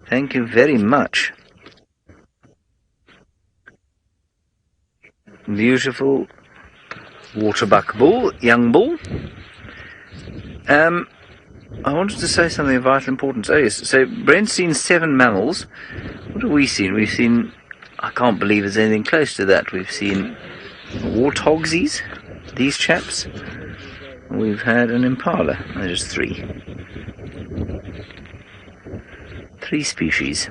Thank you very much. Beautiful waterbuck bull, young bull. I wanted to say something of vital importance. Oh yes, so Brent's seen 7 mammals. What have we seen? We've seen, I can't believe there's anything close to that. We've seen warthogsies, these chaps. We've had an impala. There's 3. 3 species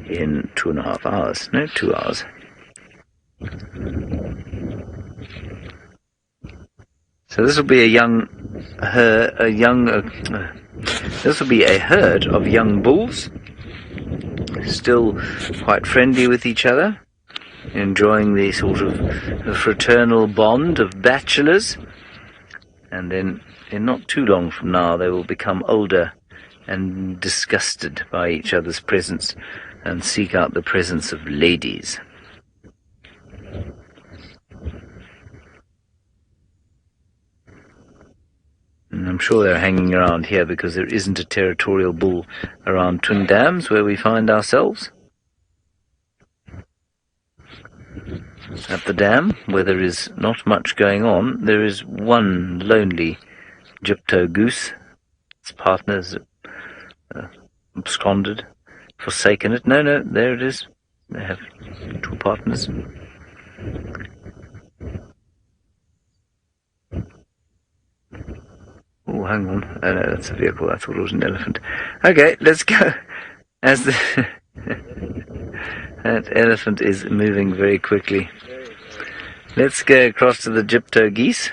in 2.5 hours. No, 2 hours. So this will be this will be a herd of young bulls, still quite friendly with each other, enjoying the sort of fraternal bond of bachelors, and then in not too long from now they will become older and disgusted by each other's presence and seek out the presence of ladies. And I'm sure they're hanging around here because there isn't a territorial bull around Twin Dams where we find ourselves. At the dam, where there is not much going on, there is one lonely gypto goose. Its partner's absconded, forsaken it. No, there it is. They have 2 partners. Oh, hang on. Oh, no, that's a vehicle. I thought it was an elephant. Okay, let's go. As the that elephant is moving very quickly. Let's go across to the gypto geese.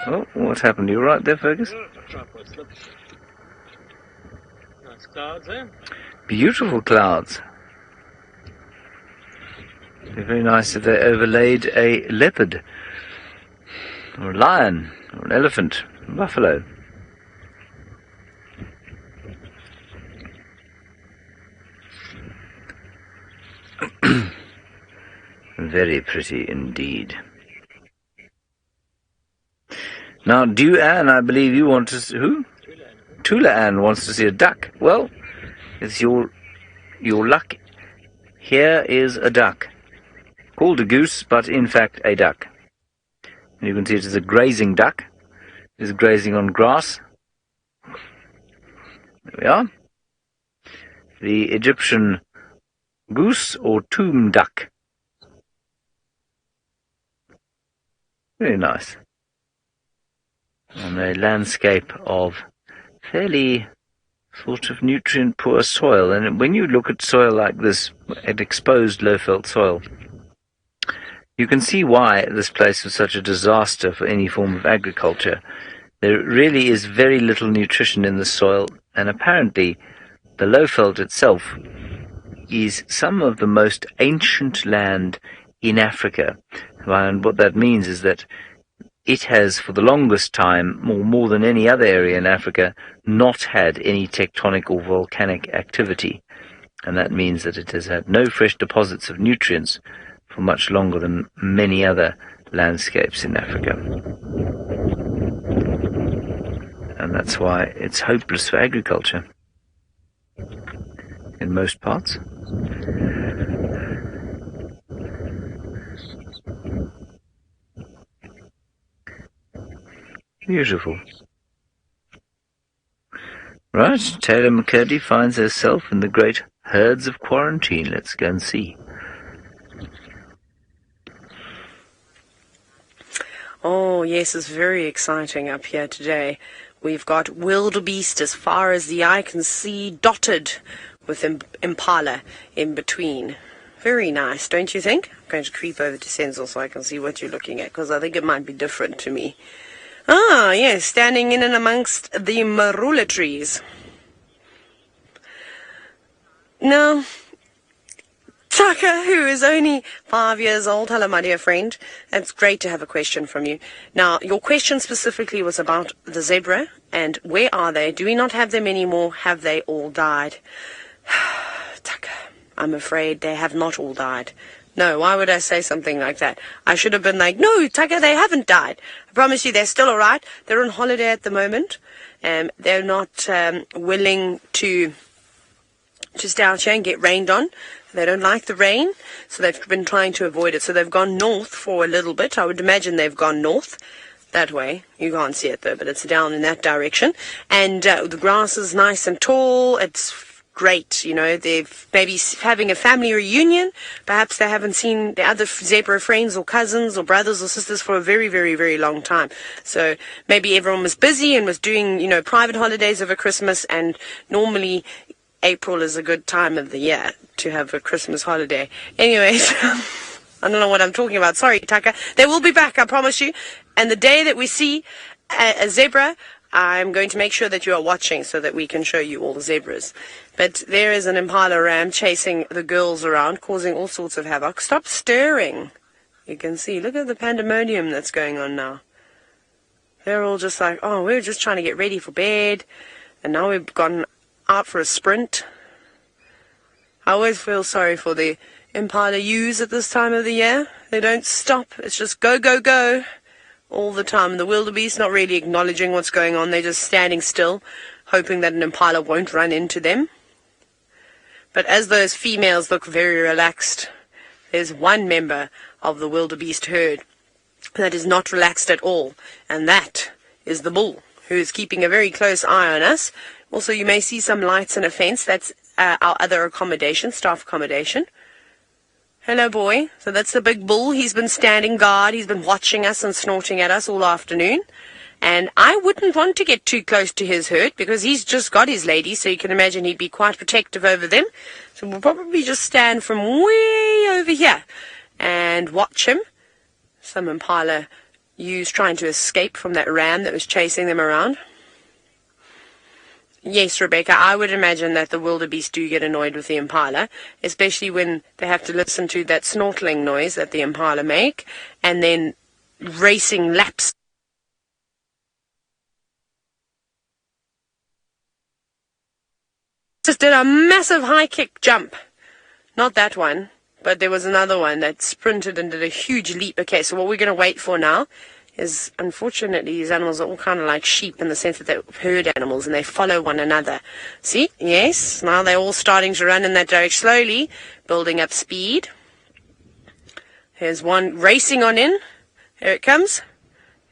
Oh, what happened? You right there, Fergus? Nice clouds there. Beautiful clouds. It'd be very nice if they overlaid a leopard, or a lion, or an elephant, a buffalo. Very pretty indeed. Now, Anne, I believe you want to see, who? Tula Anne wants to see a duck. Well, it's your luck. Here is a duck. Called a goose, but in fact a duck. And you can see it is a grazing duck. It is grazing on grass. There we are. The Egyptian goose or tomb duck. Very nice. On a landscape of fairly sort of nutrient-poor soil. And when you look at soil like this, at exposed low-felt soil, you can see why this place was such a disaster for any form of agriculture. There really is very little nutrition in the soil, and apparently the low-felt itself is some of the most ancient land in Africa. And what that means is that it has, for the longest time, more than any other area in Africa, not had any tectonic or volcanic activity. And that means that it has had no fresh deposits of nutrients for much longer than many other landscapes in Africa. And that's why it's hopeless for agriculture in most parts. Beautiful. Right, Taylor McCurdy finds herself in the great herds of quarantine. Let's go and see. Oh, yes, it's very exciting up here today. We've got wildebeest as far as the eye can see, dotted with Impala in between. Very nice, don't you think? I'm going to creep over to Senzel so I can see what you're looking at, because I think it might be different to me. Ah, yes, standing in and amongst the marula trees. Now, Tucker, who is only 5 years old, hello my dear friend, it's great to have a question from you. Now, your question specifically was about the zebra, and where are they? Do we not have them anymore? Have they all died? Tucker, I'm afraid they have not all died. No, why would I say something like that? I should have been like, no, Tucker, they haven't died. I promise you they're still all right. They're on holiday at the moment. They're not willing to stay out here and get rained on. They don't like the rain, so they've been trying to avoid it. So they've gone north for a little bit. I would imagine they've gone north that way. You can't see it, though, but it's down in that direction. And the grass is nice and tall. It's great, you know, they're maybe having a family reunion. Perhaps they haven't seen the other zebra friends or cousins or brothers or sisters for a very, very, very long time. So maybe everyone was busy and was doing, you know, private holidays over Christmas, and normally April is a good time of the year to have a Christmas holiday. Anyways, I don't know what I'm talking about. Sorry, Tucker. They will be back, I promise you. And the day that we see a zebra, I'm going to make sure that you are watching so that we can show you all the zebras. But there is an Impala ram chasing the girls around, causing all sorts of havoc. Stop stirring. You can see, look at the pandemonium that's going on now. They're all just like, oh, we're just trying to get ready for bed, and now we've gone out for a sprint. I always feel sorry for the Impala ewes at this time of the year. They don't stop. It's just go, go, go all the time. The wildebeest not really acknowledging what's going on. They're just standing still, hoping that an Impala won't run into them. But as those females look very relaxed, there's one member of the wildebeest herd that is not relaxed at all, and that is the bull, who is keeping a very close eye on us. Also, you may see some lights and a fence. That's our other accommodation, staff accommodation. Hello, boy. So that's the big bull. He's been standing guard. He's been watching us and snorting at us all afternoon. And I wouldn't want to get too close to his herd, because he's just got his lady, so you can imagine he'd be quite protective over them. So we'll probably just stand from way over here and watch him. Some Impala ewes trying to escape from that ram that was chasing them around. Yes, Rebecca, I would imagine that the wildebeest do get annoyed with the Impala, especially when they have to listen to that snortling noise that the Impala make, and then racing laps. Just did a massive high kick jump. Not that one, but there was another one that sprinted and did a huge leap. Okay, so what we're going to wait for now is, unfortunately, these animals are all kind of like sheep in the sense that they're herd animals and they follow one another. See? Yes. Now they're all starting to run in that direction slowly, building up speed. Here's one racing on in. Here it comes.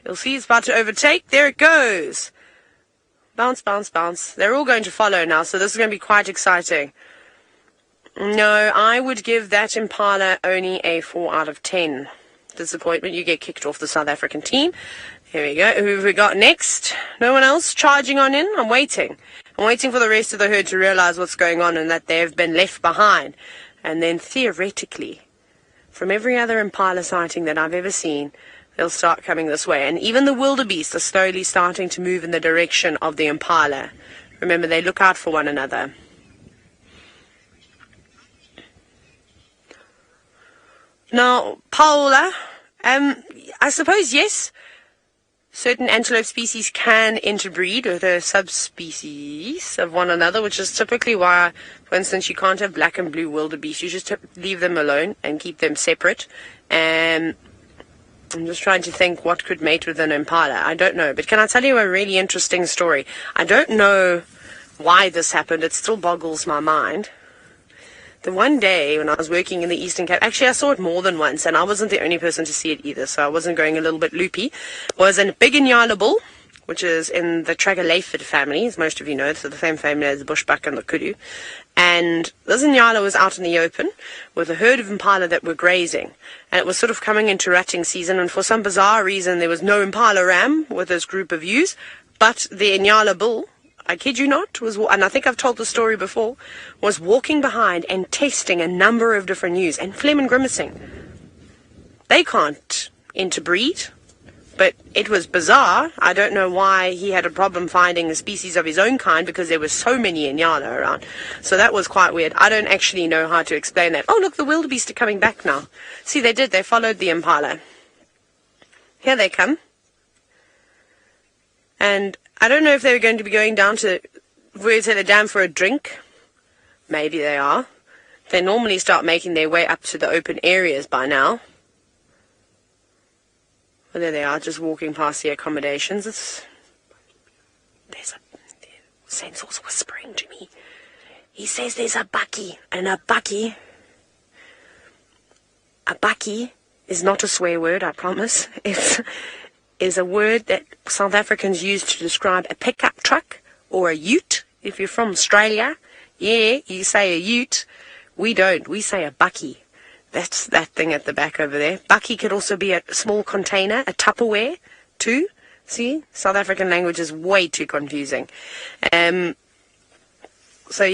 You'll see it's about to overtake. There it goes. Bounce, bounce, bounce. They're all going to follow now, so this is going to be quite exciting. No, I would give that Impala only a 4 out of 10. Disappointment. You get kicked off the South African team. Here we go. Who have we got next? No one else charging on in? I'm waiting. I'm waiting for the rest of the herd to realize what's going on and that they've been left behind. And then theoretically, from every other impala sighting that I've ever seen, they'll start coming this way. And even the wildebeest are slowly starting to move in the direction of the impala. Remember, they look out for one another. Now, Paola, I suppose, yes, certain antelope species can interbreed with a subspecies of one another, which is typically why, for instance, you can't have black and blue wildebeest. You just leave them alone and keep them separate. I'm just trying to think what could mate with an impala. I don't know. But can I tell you a really interesting story? I don't know why this happened. It still boggles my mind. The one day when I was working in the Eastern Cape, actually I saw it more than once, and I wasn't the only person to see it either, so I wasn't going a little bit loopy, was a big Impala bull, which is in the Leopard family, as most of you know, so the same family as the bushbuck and the kudu. And this Impala was out in the open with a herd of Impala that were grazing, and it was sort of coming into rutting season, and for some bizarre reason there was no Impala ram with this group of ewes, but the Impala bull, I kid you not, and I think I've told the story before, was walking behind and testing a number of different ewes and phlegm and grimacing. They can't interbreed, but it was bizarre. I don't know why he had a problem finding a species of his own kind because there were so many Impala around. So that was quite weird. I don't actually know how to explain that. Oh, look, the wildebeest are coming back now. See, they did. They followed the Impala. Here they come. And I don't know if they were going to be going down to the dam for a drink. Maybe they are. They normally start making their way up to the open areas by now. Well, there they are, just walking past the accommodations. Sensor's whispering to me. He says there's a bucky, and a bucky is not a swear word, I promise. Is a word that South Africans use to describe a pickup truck or a ute. If you're from Australia, yeah, you say a ute. We don't. We say a bucky. That's that thing at the back over there. Bucky could also be a small container, a Tupperware, too. See, South African language is way too confusing. So, yeah.